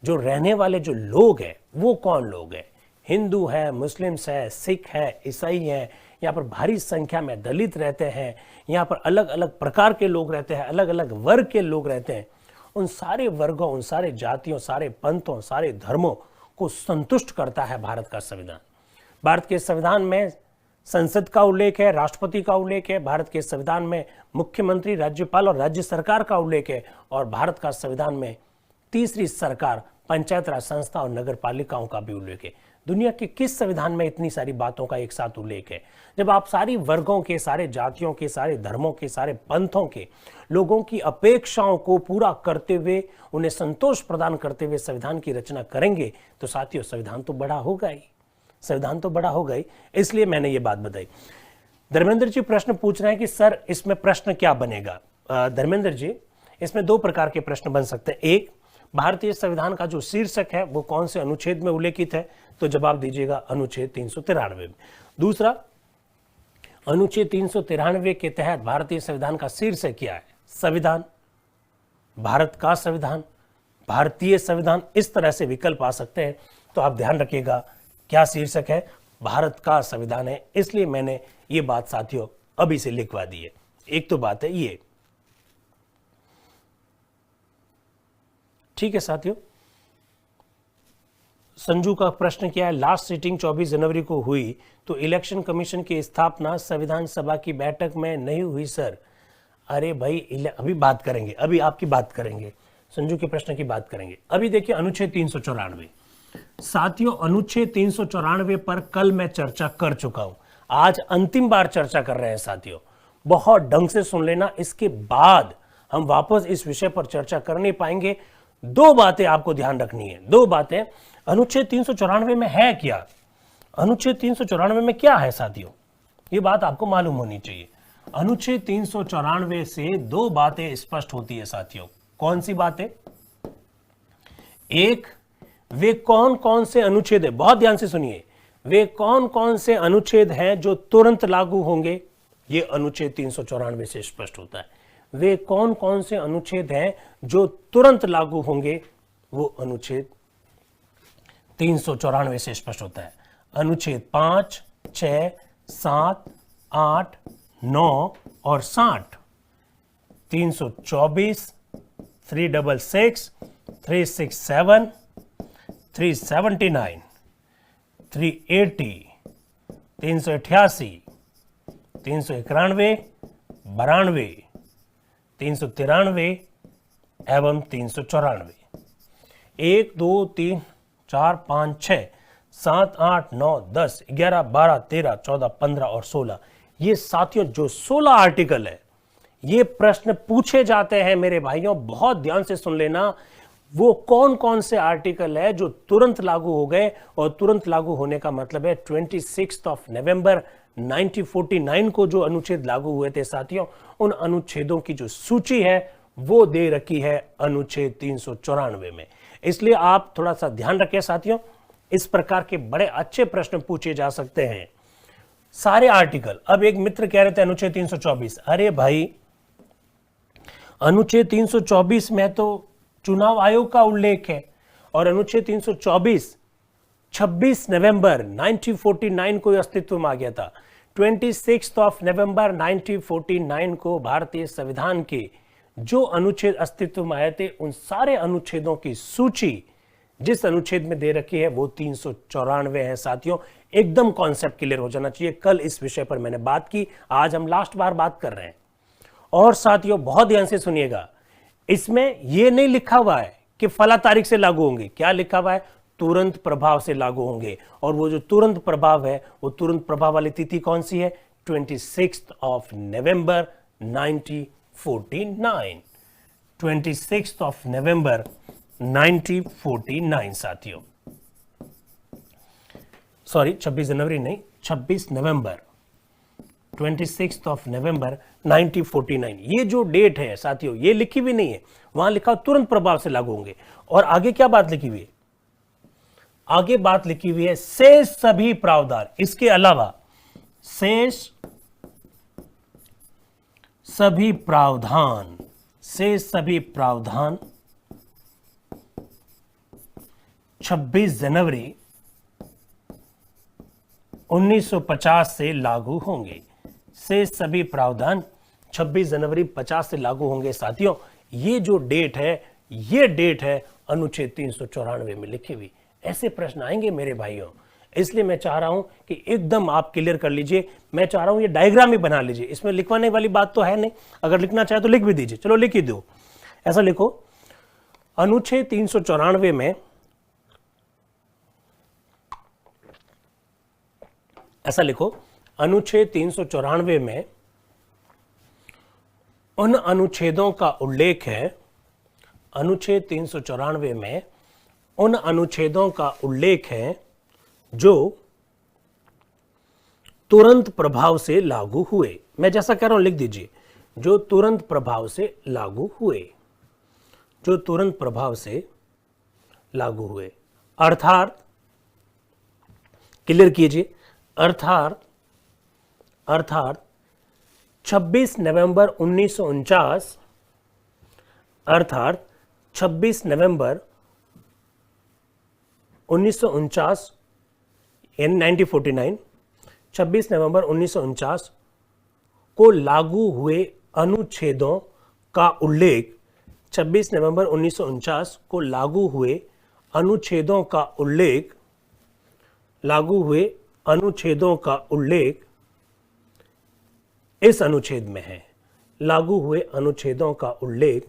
जो रहने वाले जो लोग हैं वो कौन लोग हैं? हिंदू है, मुस्लिम्स है, सिख है, ईसाई है, यहाँ पर भारी संख्या में दलित रहते हैं, यहाँ पर अलग अलग प्रकार के लोग रहते हैं, अलग अलग वर्ग के लोग रहते हैं। उन सारे वर्गों, उन सारे जातियों, सारे पंथों, सारे धर्मों को संतुष्ट करता है भारत का संविधान। भारत के संविधान में संसद का उल्लेख है, राष्ट्रपति का उल्लेख है, भारत के संविधान में मुख्यमंत्री, राज्यपाल और राज्य सरकार का उल्लेख है, और भारत का संविधान में तीसरी सरकार, पंचायत राज संस्था और नगर पालिकाओं का भी उल्लेख है। दुनिया के किस संविधान में इतनी सारी बातों का एक साथ उल्लेख है? जब आप सारी वर्गों के, सारे जातियों के, सारे धर्मों के, सारे पंथों के लोगों की अपेक्षाओं को पूरा करते हुए, उन्हें संतोष प्रदान करते हुए संविधान की रचना करेंगे तो साथियों संविधान तो बड़ा होगा ही, संविधान तो बड़ा होगा ही। इसलिए मैंने ये बात बताई। धर्मेंद्र जी प्रश्न पूछ रहे हैं कि सर इसमें प्रश्न क्या बनेगा? धर्मेंद्र जी, इसमें दो प्रकार के प्रश्न बन सकते हैं। एक, भारतीय संविधान का जो शीर्षक है वो कौन से अनुच्छेद में उल्लेखित है? तो जवाब दीजिएगा अनुच्छेद 393 में। दूसरा, अनुच्छेद 393 के तहत भारतीय संविधान का शीर्षक क्या है? संविधान, भारत का संविधान, भारतीय संविधान, इस तरह से विकल्प आ सकते हैं। तो आप ध्यान रखिएगा क्या शीर्षक है? भारत का संविधान है। इसलिए मैंने ये बात साथियों अभी से लिखवा दी है। एक तो बात है ये, ठीक है साथियों। संजू का प्रश्न क्या है? लास्ट सीटिंग 24 जनवरी को हुई तो इलेक्शन कमीशन की स्थापना संविधान सभा की बैठक में नहीं हुई सर। अरे भाई, अभी बात करेंगे, अभी आपकी बात करेंगे, संजू के प्रश्न की बात करेंगे। अभी देखिए अनुच्छेद 394 साथियों, अनुच्छेद 394 पर कल मैं चर्चा कर चुका हूं, आज अंतिम बार चर्चा कर रहे हैं साथियों। बहुत ढंग से सुन लेना, इसके बाद हम वापस इस विषय पर चर्चा कर नहीं पाएंगे। दो बातें आपको ध्यान रखनी है, दो बातें। अनुच्छेद 394 में है क्या? अनुच्छेद 394 में क्या है साथियों? ये बात आपको मालूम होनी चाहिए। अनुच्छेद 394 से दो बातें स्पष्ट होती है साथियों। कौन सी बातें? एक, वे कौन कौन से अनुच्छेद है, बहुत ध्यान से सुनिए, वे कौन कौन से अनुच्छेद हैं जो तुरंत लागू होंगे? ये अनुच्छेद 394 से स्पष्ट होता है। वे कौन कौन से अनुच्छेद हैं जो तुरंत लागू होंगे? वो अनुच्छेद 394 से स्पष्ट होता है। अनुच्छेद 5, 6, 7, 8, 9 और 60, 324, 366, 367, 379, 380, 388, 391, 92, 393 एवं 394। 1, 2, 3, 4, 5, 6, 7, 8, 9, 10, 11, 12, 13, 14, 15 और 16, ये साथियों जो 16 आर्टिकल है, ये प्रश्न पूछे जाते हैं मेरे भाइयों, बहुत ध्यान से सुन लेना। वो कौन कौन से आर्टिकल है जो तुरंत लागू हो गए? और तुरंत लागू होने का मतलब है 26 नवंबर 1949 को जो अनुच्छेद लागू हुए थे साथियों, उन अनुच्छेदों की जो सूची है वो दे रखी है अनुच्छेद 394 में। इसलिए आप थोड़ा सा ध्यान रखें साथियों, इस प्रकार के बड़े अच्छे प्रश्न पूछे जा सकते हैं। सारे आर्टिकल, अब एक मित्र कह रहे थे अनुच्छेद 324, अरे भाई अनुच्छेद 324 में तो चुनाव आयोग का उल्लेख है, और अनुच्छेद 324 26 नवंबर 1949 को अस्तित्व में आ गया था। 26 नवंबर 1949 को भारतीय संविधान के जो अनुच्छेद अस्तित्व में आए थे, उन सारे अनुच्छेदों की सूची जिस अनुच्छेद में दे रखी है वो 394 है साथियों। एकदम कॉन्सेप्ट क्लियर हो जाना चाहिए। कल इस विषय पर मैंने बात की, आज हम लास्ट बार बात कर रहे हैं। और साथियों बहुत ध्यान से सुनिएगा, इसमें यह नहीं लिखा हुआ है कि फला तारीख से लागू होंगे, क्या लिखा हुआ है? तुरंत प्रभाव से लागू होंगे। और वो जो तुरंत प्रभाव है, वो तुरंत प्रभाव वाली तिथि कौन सी है? 26 नवंबर 1949। 26 नवंबर 1949 साथियों, सॉरी 26 जनवरी नहीं, 26 नवंबर 26 ऑफ नवंबर 1949। ये जो डेट है साथियों, ये लिखी भी नहीं है, वहां लिखा तुरंत प्रभाव से लागू होंगे। और आगे क्या बात लिखी हुई है? आगे बात लिखी हुई है शेष सभी प्रावधान, इसके अलावा शेष सभी प्रावधान, शेष सभी प्रावधान 26 जनवरी 1950 से लागू होंगे। शेष सभी प्रावधान 26 जनवरी 50 से लागू होंगे। साथियों, ये जो डेट है, ये डेट है अनुच्छेद 394 में लिखी हुई। ऐसे प्रश्न आएंगे मेरे भाइयों, इसलिए मैं चाह रहा हूं कि एकदम आप क्लियर कर लीजिए। मैं चाह रहा हूं ये डायग्राम ही बना लीजिए, इसमें लिखवाने वाली बात तो है नहीं, अगर लिखना चाहे तो लिख भी दीजिए। चलो लिख ही दो, ऐसा लिखो, अनुच्छेद 394 में, ऐसा लिखो, अनुच्छेद 394 में उन अनुच्छेदों का उल्लेख है, अनुच्छेद 394 में उन अनुच्छेदों का उल्लेख है जो तुरंत प्रभाव से लागू हुए। मैं जैसा कह रहा हूं लिख दीजिए, जो तुरंत प्रभाव से लागू हुए, जो तुरंत प्रभाव से लागू हुए। अर्थात क्लियर कीजिए, अर्थात 26 नवंबर 1949, अर्थात 26 नवंबर 1949 यानी 1949, 26 नवंबर 1949 को लागू हुए अनुच्छेदों का उल्लेख, 26 नवंबर 1949 को लागू हुए अनुच्छेदों का उल्लेख, लागू हुए अनुच्छेदों का उल्लेख इस अनुच्छेद में है, लागू हुए अनुच्छेदों का उल्लेख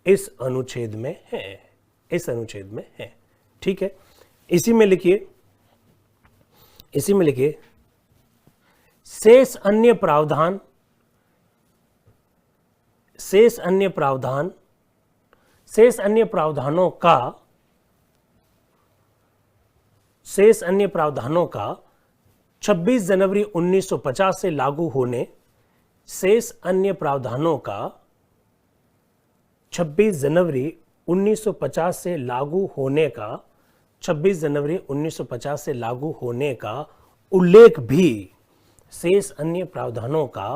इस अनुच्छेद में है, इस अनुच्छेद में है। ठीक है, इसी में लिखिए, इसी में लिखिए, शेष अन्य प्रावधान, शेष अन्य प्रावधान, शेष अन्य प्रावधानों का, शेष अन्य प्रावधानों का 26 जनवरी 1950 से लागू होने, शेष अन्य प्रावधानों का 26 जनवरी 1950 से लागू होने का, 26 जनवरी 1950 से लागू होने का उल्लेख भी, शेष अन्य प्रावधानों का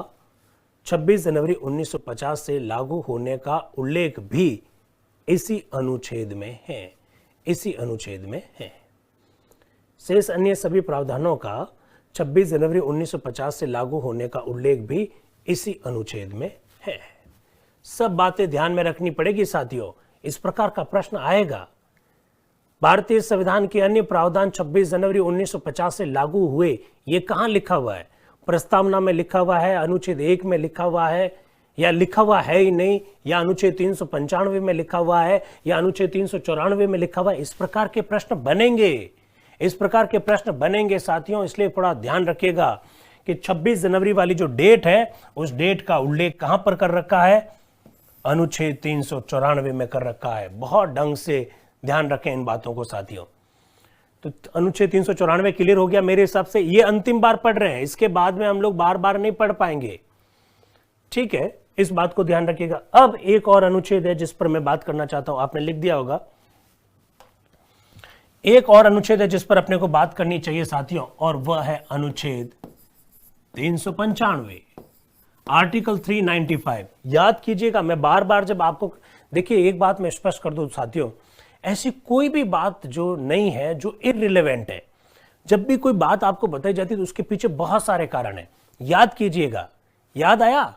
26 जनवरी 1950 से लागू होने का उल्लेख भी इसी अनुच्छेद में है, इसी अनुच्छेद में है। शेष अन्य सभी प्रावधानों का 26 जनवरी 1950 से लागू होने का उल्लेख भी इसी अनुच्छेद में है। सब बातें ध्यान में रखनी पड़ेगी साथियों, इस प्रकार का प्रश्न आएगा। भारतीय संविधान के अन्य प्रावधान 26 जनवरी 1950 से लागू हुए, ये कहां लिखा हुआ है? प्रस्तावना में लिखा हुआ है, अनुच्छेद 1 में लिखा हुआ है, या लिखा हुआ है ही नहीं, या अनुच्छेद 395 में लिखा हुआ है, या अनुच्छेद 394 में लिखा हुआ है? इस प्रकार के प्रश्न बनेंगे, इस प्रकार के प्रश्न बनेंगे साथियों। इसलिए थोड़ा ध्यान रखिएगा कि 26 जनवरी वाली जो डेट है, उस डेट का उल्लेख कहां पर कर रखा है? अनुच्छेद 394 में कर रखा है। बहुत ढंग से ध्यान रखें इन बातों को साथियों। तो अनुच्छेद 394 क्लियर हो गया मेरे हिसाब से। ये अंतिम बार पढ़ रहे हैं, इसके बाद में हम लोग बार बार नहीं पढ़ पाएंगे। ठीक है, इस बात को ध्यान रखिएगा। अब एक और अनुच्छेद है जिस पर मैं बात करना चाहता हूं, आपने लिख दिया होगा। एक और अनुच्छेद है जिस पर अपने को बात करनी चाहिए साथियों, और वह है अनुच्छेद 395, आर्टिकल 395। याद कीजिएगा, मैं बार बार जब आपको, देखिए एक बात मैं स्पष्ट कर दूं साथियों, ऐसी कोई भी बात जो नहीं है, जो इररिलेवेंट है, जब भी कोई बात आपको बताई जाती है तो उसके पीछे बहुत सारे कारण हैं। याद कीजिएगा, याद आया?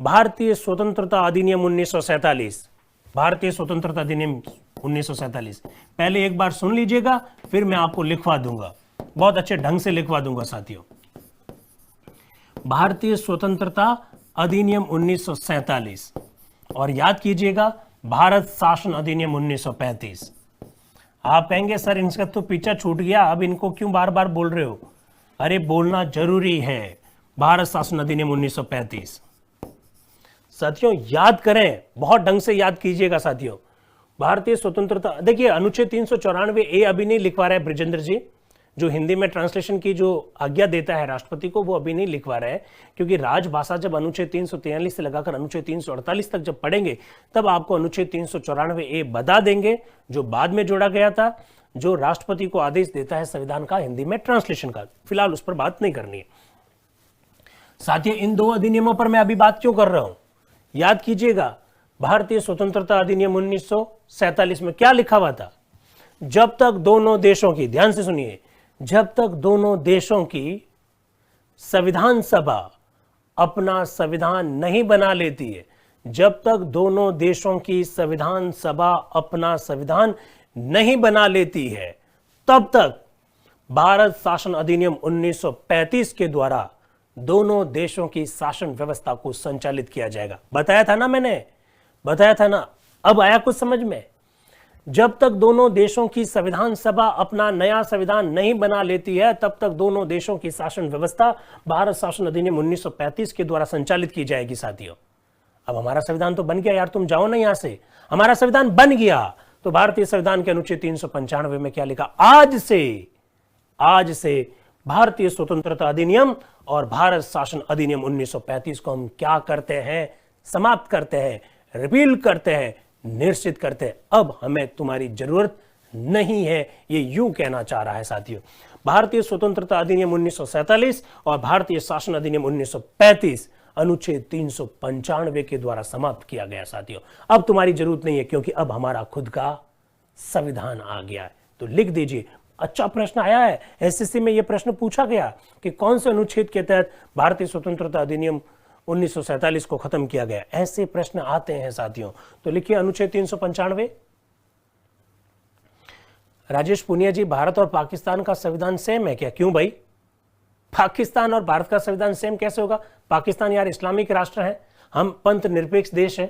भारतीय स्वतंत्रता अधिनियम 1947, भारतीय स्वतंत्रता अधिनियम 1947। पहले एक बार सुन लीजिएगा, फिर मैं आपको लिखवा दूंगा, बहुत अच्छे ढंग से लिखवा दूंगा साथियों। भारतीय स्वतंत्रता अधिनियम 1947, और याद कीजिएगा भारत शासन अधिनियम 1935। आप कहेंगे सर इनका तो पीछा छूट गया, अब इनको क्यों बार बार बोल रहे हो? अरे बोलना जरूरी है। भारत शासन अधिनियम 1935 साथियों याद करें, बहुत ढंग से याद कीजिएगा साथियों। भारतीय स्वतंत्रता, देखिए अनुच्छेद 394 ए अभी नहीं लिखवा रहे ब्रिजेंद्र जी, जो हिंदी में ट्रांसलेशन की जो आज्ञा देता है राष्ट्रपति को, वो अभी नहीं लिखवा रहे हैं, क्योंकि राजभाषा जब अनुच्छेद 343 से लगाकर अनुच्छेद 348 तक जब पढ़ेंगे तब आपको अनुच्छेद 394A बता देंगे, जो बाद में जोड़ा गया था, जो राष्ट्रपति को आदेश देता है संविधान का हिंदी में ट्रांसलेशन का। फिलहाल उस पर बात नहीं करनी है साथियों। इन दो अधिनियमों पर मैं अभी बात क्यों कर रहा हूं, याद कीजिएगा, भारतीय स्वतंत्रता अधिनियम 1947 में क्या लिखा हुआ था? जब तक दोनों देशों की, ध्यान से सुनिए, जब तक दोनों देशों की संविधान सभा अपना संविधान नहीं बना लेती है, जब तक दोनों देशों की संविधान सभा अपना संविधान नहीं बना लेती है, तब तक भारत शासन अधिनियम 1935 के द्वारा दोनों देशों की शासन व्यवस्था को संचालित किया जाएगा। बताया था ना, मैंने बताया था ना। अब आया कुछ समझ में? जब तक दोनों देशों की संविधान सभा अपना नया संविधान नहीं बना लेती है, तब तक दोनों देशों की शासन व्यवस्था भारत शासन अधिनियम 1935 के द्वारा संचालित की जाएगी साथियों। अब हमारा संविधान तो बन गया यार, तुम जाओ ना यहां से। हमारा संविधान बन गया तो भारतीय संविधान के अनुच्छेद 395 में क्या लिखा? आज से भारतीय स्वतंत्रता अधिनियम और भारत शासन अधिनियम 1935 को हम क्या करते हैं? समाप्त करते हैं, रिपील करते हैं, निश्चित करते हैं। अब हमें तुम्हारी जरूरत नहीं है, ये यूं कहना चाह रहा है साथियों। भारतीय स्वतंत्रता अधिनियम 1947 और भारतीय शासन अधिनियम 1935 अनुच्छेद 395 के द्वारा समाप्त किया गया साथियों। अब तुम्हारी जरूरत नहीं है, क्योंकि अब हमारा खुद का संविधान आ गया है। तो लिख दीजिए, अच्छा प्रश्न आया है एसएससी में, यह प्रश्न पूछा गया कि कौन से अनुच्छेद के तहत भारतीय स्वतंत्रता अधिनियम 1947 को खत्म किया गया। ऐसे प्रश्न आते हैं साथियों। तो लिखिए अनुच्छेद 395। राजेश पुनिया जी, भारत और पाकिस्तान का संविधान सेम है क्या? क्यों भाई, पाकिस्तान और भारत का संविधान सेम कैसे होगा? पाकिस्तान यार इस्लामिक राष्ट्र है, हम पंथ निरपेक्ष देश है।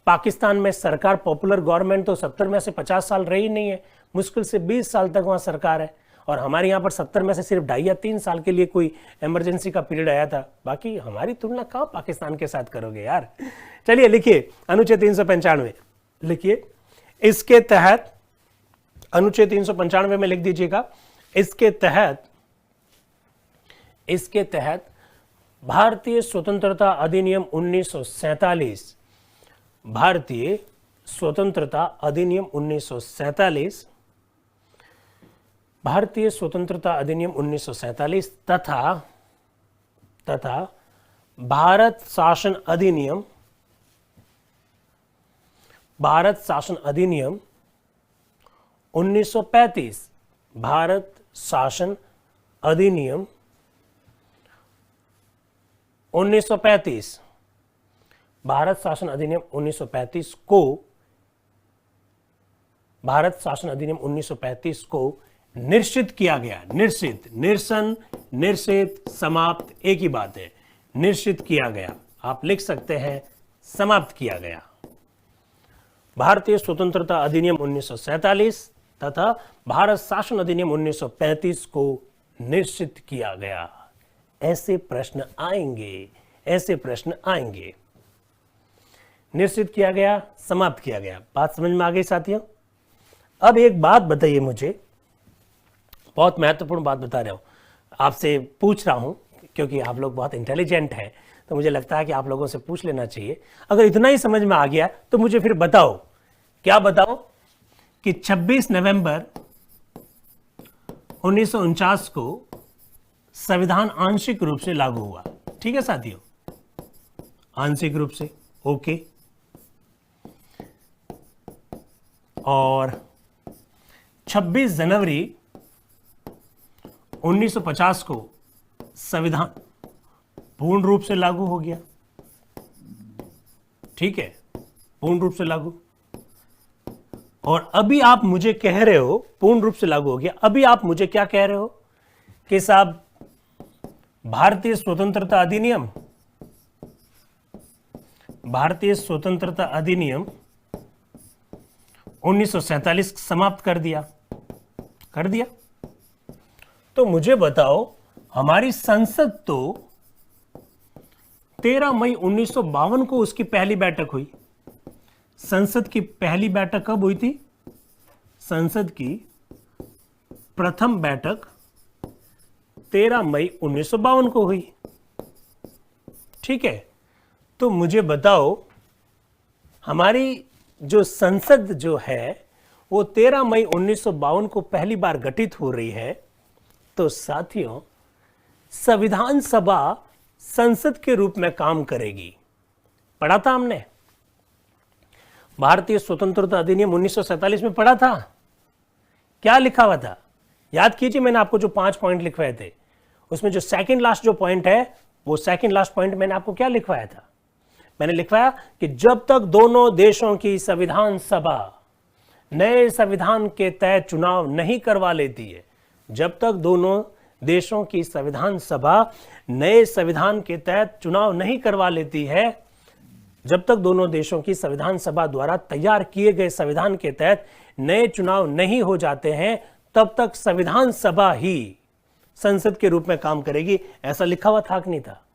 पाकिस्तान में सरकार, पॉपुलर गवर्नमेंट तो 70 में से 50 साल रही नहीं है, मुश्किल से 20 साल तक वहां सरकार है। और हमारे यहाँ पर 70 में से सिर्फ 2.5 या 3 साल के लिए कोई इमरजेंसी का पीरियड आया था। बाकी हमारी तुलना कहाँ पाकिस्तान के साथ करोगे यार। चलिए लिखिए अनुच्छेद 395 लिखिए। इसके तहत अनुच्छेद 395 में लिख दीजिएगा, इसके तहत भारतीय स्वतंत्रता अधिनियम 1947, भारतीय स्वतंत्रता अधिनियम 1947, भारतीय स्वतंत्रता अधिनियम 1947 तथा भारत शासन अधिनियम 1935, भारत शासन अधिनियम 1935, भारत शासन अधिनियम 1935 को, भारत शासन अधिनियम 1935 को निश्चित किया गया। निश्चित, समाप्त एक ही बात है। निश्चित किया गया, आप लिख सकते हैं समाप्त किया गया। भारतीय स्वतंत्रता अधिनियम 1947 तथा भारत शासन अधिनियम 1935 को निश्चित किया गया। ऐसे प्रश्न आएंगे, ऐसे प्रश्न आएंगे। निश्चित किया गया, समाप्त किया गया। बात समझ में आ गई साथियों? अब एक बात बताइए मुझे, बहुत महत्वपूर्ण बात बता रहा हूं, आपसे पूछ रहा हूं क्योंकि आप लोग बहुत इंटेलिजेंट हैं, तो मुझे लगता है कि आप लोगों से पूछ लेना चाहिए। अगर इतना ही समझ में आ गया तो मुझे फिर बताओ, क्या बताओ कि 26 नवंबर 1949 को संविधान आंशिक रूप से लागू हुआ। ठीक है साथियों, आंशिक रूप से, ओके। और 26 जनवरी 1950 को संविधान पूर्ण रूप से लागू हो गया। ठीक है, पूर्ण रूप से लागू। और अभी आप मुझे कह रहे हो पूर्ण रूप से लागू हो गया, अभी आप मुझे क्या कह रहे हो कि साहब भारतीय स्वतंत्रता अधिनियम, भारतीय स्वतंत्रता अधिनियम 1947 समाप्त कर दिया, कर दिया। तो मुझे बताओ, हमारी संसद तो 13 मई 1952 को उसकी पहली बैठक हुई। संसद की पहली बैठक कब हुई थी? संसद की प्रथम बैठक 13 मई 1952 को हुई। ठीक है, तो मुझे बताओ हमारी जो संसद जो है वो 13 मई 1952 को पहली बार गठित हो रही है। तो साथियों, संविधान सभा संसद के रूप में काम करेगी। पढ़ा था हमने, भारतीय स्वतंत्रता अधिनियम 1947 में पढ़ा था। क्या लिखा हुआ था याद कीजिए, मैंने आपको जो 5 पॉइंट लिखवाए थे उसमें जो सेकंड लास्ट जो पॉइंट है वो सेकंड लास्ट पॉइंट मैंने आपको क्या लिखवाया था? मैंने लिखवाया कि जब तक दोनों देशों की संविधान सभा नए संविधान के तहत चुनाव नहीं करवा लेती है, जब तक दोनों देशों की संविधान सभा नए संविधान के तहत चुनाव नहीं करवा लेती है, जब तक दोनों देशों की संविधान सभा द्वारा तैयार किए गए संविधान के तहत नए चुनाव नहीं हो जाते हैं, तब तक संविधान सभा ही संसद के रूप में काम करेगी। ऐसा लिखा हुआ था कि नहीं था?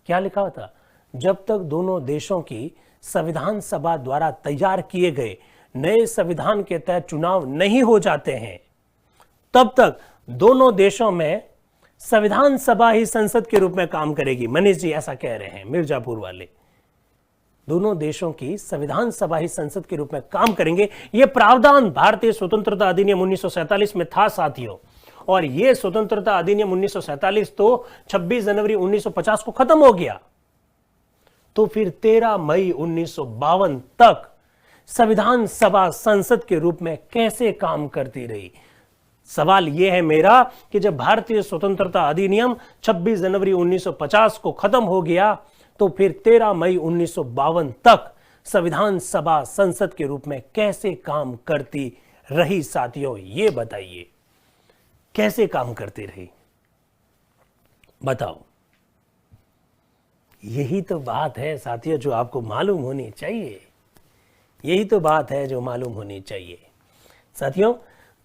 क्या लिखा हुआ था? जब तक दोनों देशों की संविधान सभा द्वारा तैयार किए गए नए संविधान के तहत चुनाव नहीं हो जाते हैं, तब तक दोनों देशों में संविधान सभा ही संसद के रूप में काम करेगी। मनीष जी ऐसा कह रहे हैं, मिर्जापुर वाले। दोनों देशों की संविधान सभा ही संसद के रूप में काम करेंगे। यह प्रावधान भारतीय स्वतंत्रता अधिनियम 1947 में था साथियों, और यह स्वतंत्रता अधिनियम 1947 तो 26 जनवरी 1950 को खत्म हो गया। तो फिर 13 मई 1952 तक संविधान सभा संसद के रूप में कैसे काम करती रही? सवाल यह है मेरा कि जब भारतीय स्वतंत्रता अधिनियम 26 जनवरी 1950 को खत्म हो गया, तो फिर 13 मई 1952 तक संविधान सभा संसद के रूप में कैसे काम करती रही? साथियों ये बताइए, कैसे काम करती रही? बताओ। यही तो बात है साथियों जो आपको मालूम होनी चाहिए। यही तो बात है जो मालूम होनी चाहिए। साथियों,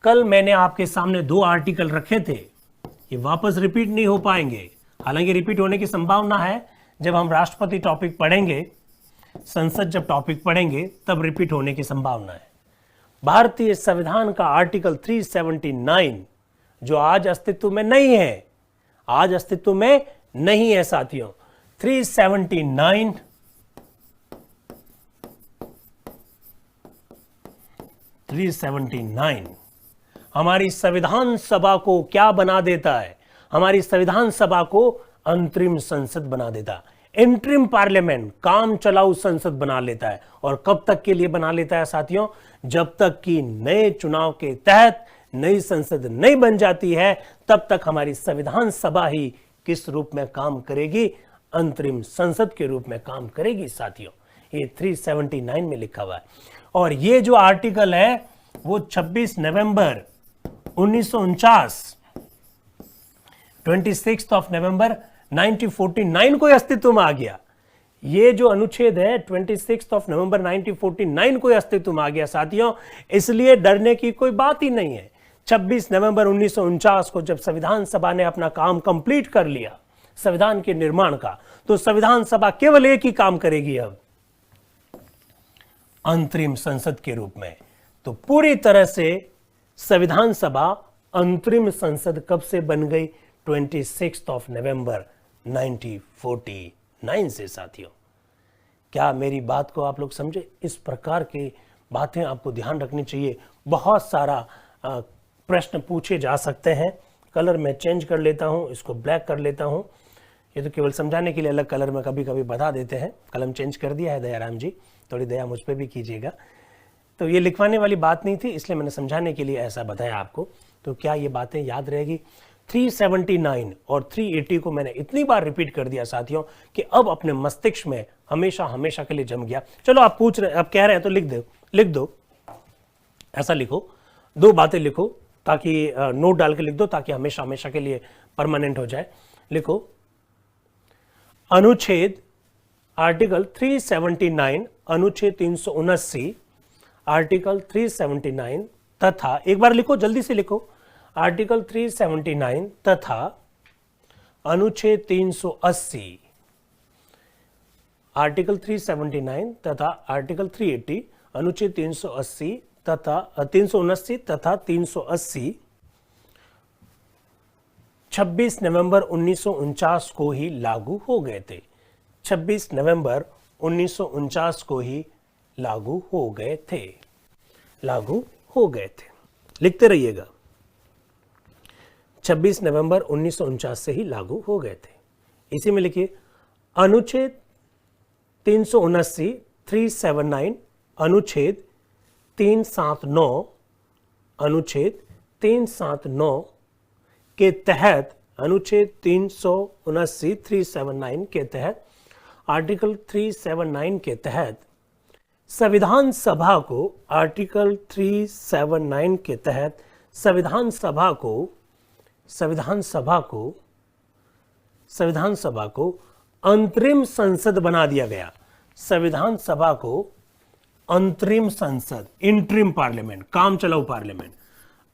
कल मैंने आपके सामने 2 आर्टिकल रखे थे, ये वापस रिपीट नहीं हो पाएंगे। हालांकि रिपीट होने की संभावना है, जब हम राष्ट्रपति टॉपिक पढ़ेंगे, संसद जब टॉपिक पढ़ेंगे तब रिपीट होने की संभावना है। भारतीय संविधान का आर्टिकल 379 जो आज अस्तित्व में नहीं है, आज अस्तित्व में नहीं है साथियों। 379 हमारी संविधान सभा को क्या बना देता है? हमारी संविधान सभा को अंतरिम संसद बना देता, इंटरिम पार्लियामेंट, काम चलाऊ संसद बना लेता है। और कब तक के लिए बना लेता है साथियों? जब तक कि नए चुनाव के तहत नई संसद नहीं बन जाती है, तब तक हमारी संविधान सभा ही किस रूप में काम करेगी? अंतरिम संसद के रूप में काम करेगी साथियों। ये 379 में लिखा हुआ है। और ये जो आर्टिकल है वो 26 नवंबर 1949 26 ऑफ नवंबर 1949 को अस्तित्व में आ गया। ये जो अनुच्छेद है 26 ऑफ नवंबर 1949 को अस्तित्व में आ गया साथियों। इसलिए डरने की कोई बात ही नहीं है। 26 नवंबर 1949 को जब संविधान सभा ने अपना काम कंप्लीट कर लिया संविधान के निर्माण का, तो संविधान सभा केवल एक ही काम करेगी अब, अंतरिम संसद के रूप में। तो पूरी तरह से संविधान सभा अंतरिम संसद कब से बन गई? 26 ऑफ नवंबर 1949 से साथियों। क्या मेरी बात को आप लोग समझे? इस प्रकार की बातें आपको ध्यान रखनी चाहिए। बहुत सारा प्रश्न पूछे जा सकते हैं। कलर मैं चेंज कर लेता हूं, इसको ब्लैक कर लेता हूं। ये तो केवल समझाने के लिए अलग कलर में कभी कभी बता देते हैं। कलम चेंज कर दिया है दयाराम जी, थोड़ी दया मुझ पर भी कीजिएगा। तो ये लिखवाने वाली बात नहीं थी, इसलिए मैंने समझाने के लिए ऐसा बताया आपको। तो क्या ये बातें याद रहेगी? 379 और 380 को मैंने इतनी बार रिपीट कर दिया साथियों कि अब अपने मस्तिष्क में हमेशा हमेशा के लिए जम गया। चलो आप पूछ रहे, आप कह रहे हैं तो लिख दो। ऐसा लिखो, 2 बातें लिखो, ताकि नोट डाल के लिख दो, ताकि हमेशा हमेशा के लिए परमानेंट हो जाए। लिखो, अनुच्छेद आर्टिकल 379 अनुच्छेद 379 आर्टिकल 379 तथा, एक बार लिखो, जल्दी से लिखो, आर्टिकल 379 तथा अनुच्छेद 380, आर्टिकल 379 तथा आर्टिकल 380 अनुच्छेद 380 तथा 379 तथा 380 26 नवंबर 1949 को ही लागू हो गए थे। 26 नवंबर 1949 को ही लागू हो गए थे, लागू हो गए थे। लिखते रहिएगा, 26 नवंबर 1949 से ही लागू हो गए थे। इसी में लिखिए अनुच्छेद 379 379, अनुच्छेद 379, अनुच्छेद 379 के तहत, अनुच्छेद 379 379 के तहत, आर्टिकल 379 के तहत संविधान सभा को, आर्टिकल 379 के तहत संविधान सभा को, संविधान सभा को, संविधान सभा को अंतरिम संसद बना दिया गया। संविधान सभा को अंतरिम संसद, इंटरिम पार्लियामेंट, काम चलाऊ पार्लियामेंट,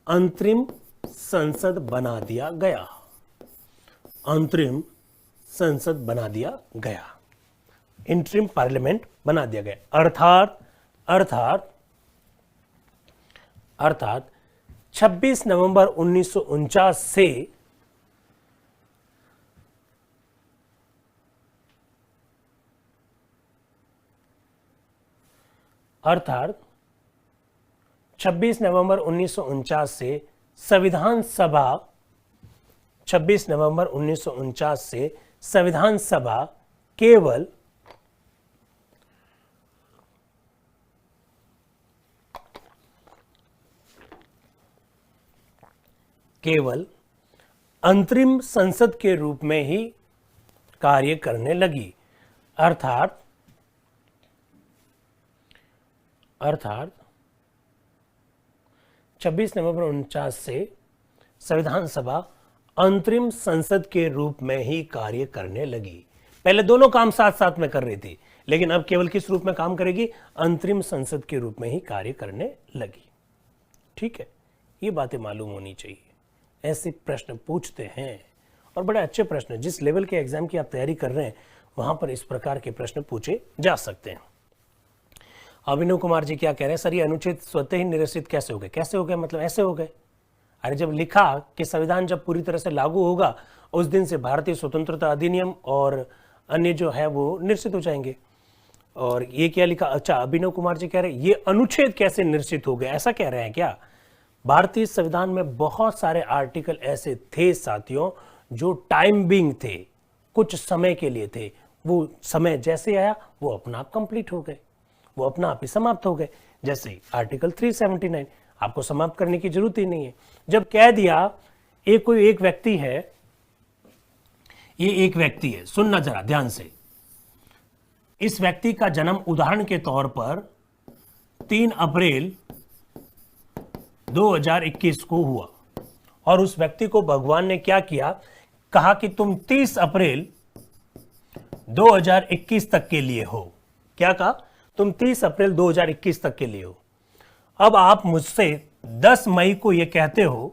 अंतरिम संसद बना दिया गया, अंतरिम संसद बना दिया गया, इंटरिम पार्लियामेंट बना दिया गया। अर्थात अर्थात अर्थात 26 नवंबर 1949 से अर्थात 26 नवंबर 1949 से संविधान सभा, 26 नवंबर 1949 से संविधान सभा केवल अंतरिम संसद के रूप में ही कार्य करने लगी। अर्थात 26 नवंबर 1949 से संविधान सभा अंतरिम संसद के रूप में ही कार्य करने लगी। पहले दोनों काम साथ साथ में कर रही थी, लेकिन अब केवल किस रूप में काम करेगी? अंतरिम संसद के रूप में ही कार्य करने लगी। ठीक है, ये बातें मालूम होनी चाहिए। ऐसे प्रश्न पूछते हैं और बड़े अच्छे प्रश्न, जिस लेवल के एग्जाम की आप तैयारी कर रहे हैं वहां पर इस प्रकार के प्रश्न पूछे जा सकते हैं। अभिनव कुमार जी क्या कह रहे हैं? सर ये अनुच्छेद स्वतः ही निरसित कैसे हो गए? कैसे हो गए मतलब ऐसे हो गए? अरे जब लिखा कि संविधान जब पूरी तरह से लागू होगा उस दिन से भारतीय स्वतंत्रता अधिनियम और अन्य जो है वो निरसित हो जाएंगे। और ये क्या लिखा? अच्छा, अभिनव कुमार जी कह रहे हैं ये अनुच्छेद कैसे निरसित हो गए, ऐसा कह रहे हैं क्या? भारतीय संविधान में बहुत सारे आर्टिकल ऐसे थे साथियों जो टाइम बिंग थे, कुछ समय के लिए थे। वो समय जैसे आया वो अपना आप कंप्लीट हो गए, वो अपना आप ही समाप्त हो गए। जैसे आर्टिकल 379 आपको समाप्त करने की जरूरत ही नहीं है। जब कह दिया कोई एक व्यक्ति है, ये एक व्यक्ति है, सुनना जरा ध्यान से, इस व्यक्ति का जन्म उदाहरण के तौर पर 3 अप्रैल 2021 को हुआ और उस व्यक्ति को भगवान ने क्या किया? कहा कि तुम 30 अप्रैल 2021 तक के लिए हो। क्या कहा? तुम 30 अप्रैल 2021 तक के लिए हो। अब आप मुझसे 10 मई को यह कहते हो,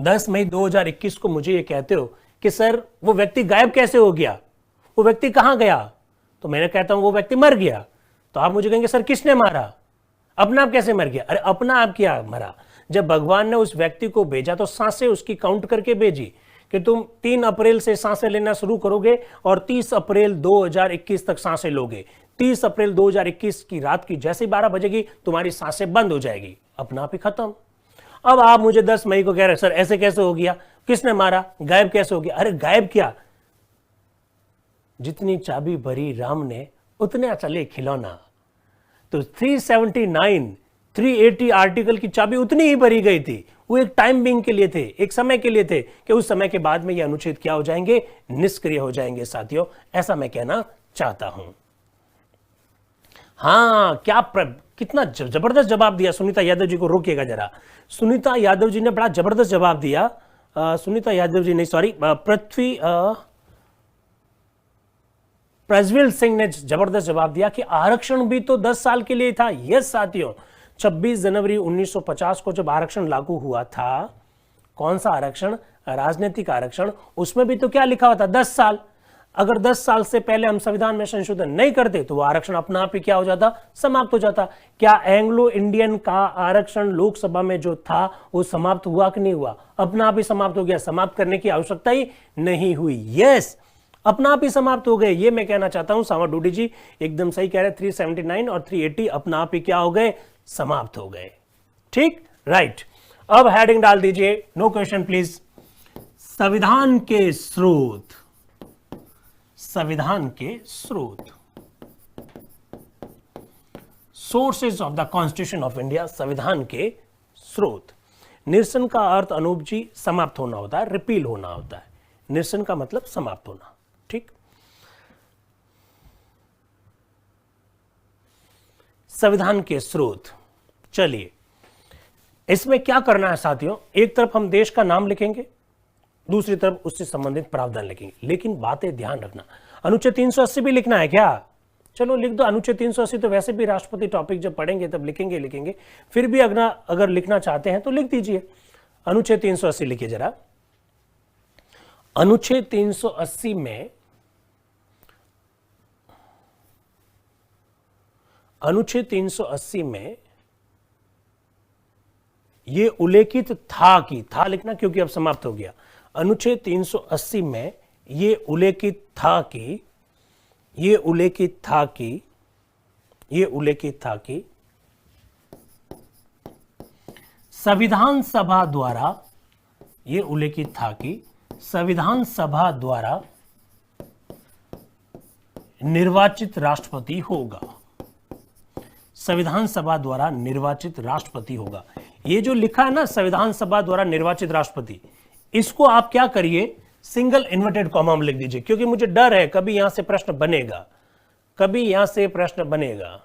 10 मई 2021 को मुझे यह कहते हो कि सर वो व्यक्ति गायब कैसे हो गया, वो व्यक्ति कहां गया? तो मैंने कहता हूं वो व्यक्ति मर गया। तो आप मुझे कहेंगे सर किसने मारा? अपना आप कैसे मर गया? अरे अपना आप क्या मरा? जब भगवान ने उस व्यक्ति को भेजा तो सांसें उसकी काउंट करके भेजी कि तुम 3 अप्रैल से सांसें लेना शुरू करोगे और 30 अप्रैल 2021 तक सांसें लोगे। 30 अप्रैल 2021 की रात की जैसे 12 बजेगी तुम्हारी सांसें बंद हो जाएगी, अपना आप ही खत्म। अब आप मुझे 10 मई को कह रहे सर ऐसे कैसे हो गया, किसने मारा, गायब कैसे हो गया? अरे गायब क्या, जितनी चाबी भरी राम ने उतने चले खिलौना। तो 379 380 आर्टिकल की चाबी उतनी ही भरी गई थी। वो एक टाइम बिंग के लिए थे, एक समय के लिए थे कि उस समय के बाद में ये अनुच्छेद क्या हो जाएंगे? निष्क्रिय हो जाएंगे साथियों, ऐसा मैं कहना चाहता हूं। हाँ, क्या कितना जबरदस्त जवाब दिया। सुनीता यादव जी को रोकिएगा जरा। सुनीता यादव जी ने बड़ा जबरदस्त जवाब दिया। सुनीता यादव जी नहीं, सॉरी, प्रज्वल सिंह ने जबरदस्त जवाब दिया कि आरक्षण भी तो 10 साल के लिए था। यस साथियों, 26 जनवरी 1950 को जब आरक्षण लागू हुआ था, कौन सा आरक्षण? राजनीतिक आरक्षण। उसमें भी तो क्या लिखा हुआ था? 10 साल। अगर 10 साल से पहले हम संविधान में संशोधन नहीं करते तो वो आरक्षण अपना आप ही क्या हो जाता, समाप्त हो जाता। क्या एंग्लो इंडियन का आरक्षण लोकसभा में जो था वो समाप्त हुआ कि नहीं हुआ? अपना आप ही समाप्त हो गया, समाप्त करने की आवश्यकता ही नहीं हुई। यस, अपना आप ही समाप्त हो गए, ये मैं कहना चाहता हूं। सामा डूडी जी एकदम सही कह रहे, 379 और 380 अपना आप ही क्या हो गए, समाप्त हो गए। ठीक, राइट। अब हेडिंग डाल दीजिए, नो क्वेश्चन प्लीज। संविधान के स्रोत, संविधान के स्रोत, sources of the constitution of India, संविधान के स्रोत। निरसन का अर्थ अनूप जी समाप्त होना होता है, रिपील होना होता है। निरसन का मतलब समाप्त होना। ठीक, संविधान के स्रोत। चलिए इसमें क्या करना है साथियों, एक तरफ हम देश का नाम लिखेंगे, दूसरी तरफ उससे संबंधित प्रावधान लिखेंगे, लेकिन बातें ध्यान रखना। अनुच्छेद 380 भी लिखना है क्या? चलो लिख दो। अनुच्छेद 380 तो वैसे भी राष्ट्रपति टॉपिक जब पढ़ेंगे तब लिखेंगे, फिर भी अगर लिखना चाहते हैं तो लिख दीजिए। अनुच्छेद 380 लिखिए जरा। अनुच्छेद 380 में, अनुच्छेद 380 में ये उल्लेखित था कि, था लिखना क्योंकि अब समाप्त हो गया। अनुच्छेद 380 में ये उल्लेखित था कि, ये उल्लेखित था कि, ये उल्लेखित था कि संविधान सभा द्वारा, ये उल्लेखित था कि संविधान सभा द्वारा निर्वाचित राष्ट्रपति होगा, संविधान सभा द्वारा निर्वाचित राष्ट्रपति होगा। ये जो लिखा है ना संविधान सभा द्वारा निर्वाचित राष्ट्रपति, इसको आप क्या करिए, सिंगल इन्वर्टेड कॉमा में लिख दीजिए, क्योंकि मुझे डर है कभी यहां से प्रश्न बनेगा, कभी यहां से प्रश्न बनेगा।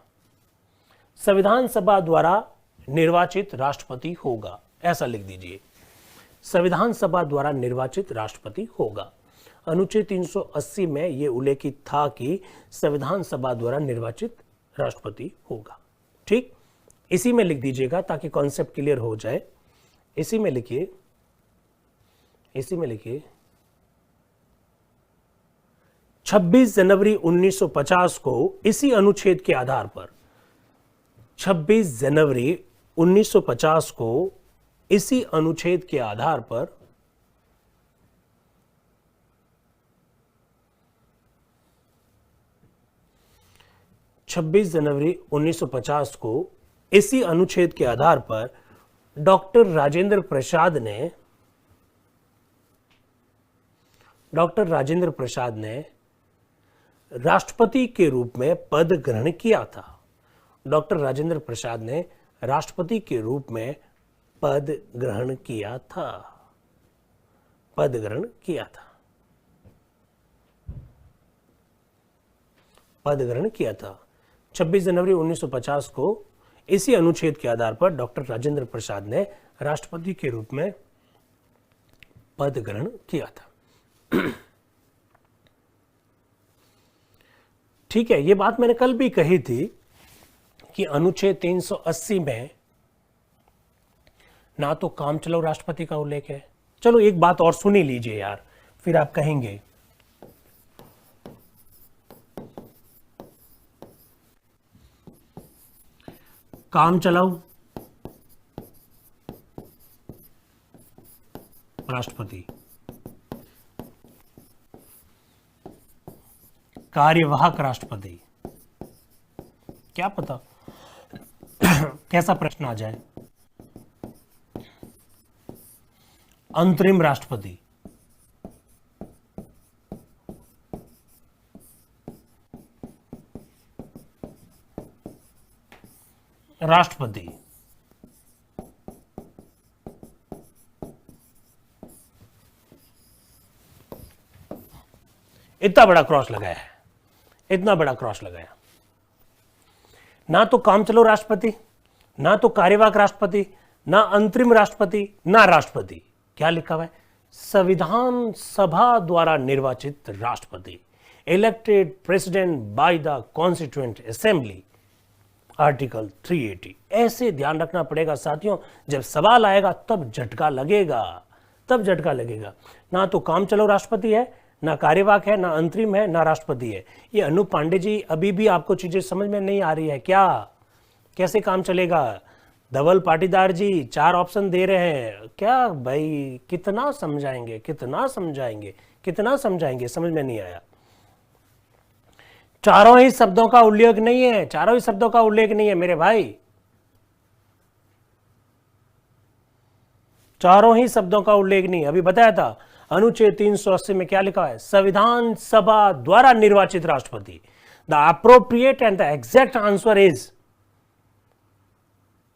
संविधान सभा द्वारा निर्वाचित राष्ट्रपति होगा, ऐसा लिख दीजिए। संविधान सभा द्वारा निर्वाचित राष्ट्रपति होगा। अनुच्छेद 380 में यह उल्लेखित था कि संविधान सभा द्वारा निर्वाचित राष्ट्रपति होगा। ठीक, इसी में लिख दीजिएगा ताकि कॉन्सेप्ट क्लियर हो जाए। इसी में लिखिए, इसी में लिखिए 26 जनवरी 1950 को इसी अनुच्छेद के आधार पर, 26 जनवरी 1950 को इसी अनुच्छेद के आधार पर जनवरी 1950 को इसी अनुच्छेद के आधार पर डॉक्टर राजेंद्र प्रसाद ने राष्ट्रपति के रूप में पद ग्रहण किया था। डॉक्टर राजेंद्र प्रसाद ने राष्ट्रपति के रूप में पद ग्रहण किया था, पद ग्रहण किया था, पद ग्रहण किया था। 26 जनवरी 1950 को इसी अनुच्छेद के आधार पर डॉक्टर राजेंद्र प्रसाद ने राष्ट्रपति के रूप में पद ग्रहण किया था। ठीक है, यह बात मैंने कल भी कही थी कि अनुच्छेद 380 में ना तो काम चलाओ राष्ट्रपति का उल्लेख है। चलो एक बात और सुनी लीजिए यार, फिर आप कहेंगे काम चलाओ राष्ट्रपति, कार्यवाहक राष्ट्रपति, क्या पता कैसा प्रश्न आ जाए। अंतरिम राष्ट्रपति, राष्ट्रपति, इतना बड़ा क्रॉस लगाया है, इतना बड़ा क्रॉस लगाया। ना तो काम चलो राष्ट्रपति, ना तो कार्यवाहक राष्ट्रपति, ना अंतरिम राष्ट्रपति, ना राष्ट्रपति। क्या लिखा हुआ है? संविधान सभा द्वारा निर्वाचित राष्ट्रपति, elected president by the constituent assembly, article 380। ऐसे ध्यान रखना पड़ेगा साथियों, जब सवाल आएगा तब झटका लगेगा, तब झटका लगेगा। ना तो काम चलो राष्ट्रपति है, ना कार्यवाहक है, ना अंतरिम है, ना राष्ट्रपति है। ये अनूप पांडे जी, अभी भी आपको चीजें समझ में नहीं आ रही है क्या? कैसे काम चलेगा? धवल पाटीदार जी 4 ऑप्शन दे रहे हैं क्या भाई? कितना समझाएंगे, कितना समझाएंगे, कितना समझाएंगे? समझ में नहीं आया। चारों ही शब्दों का उल्लेख नहीं है, चारों ही शब्दों का उल्लेख नहीं है मेरे भाई, चारों ही शब्दों का उल्लेख नहीं। अभी बताया था अनुच्छेद 380 में क्या लिखा है? संविधान सभा द्वारा निर्वाचित राष्ट्रपति। The appropriate and the exact answer is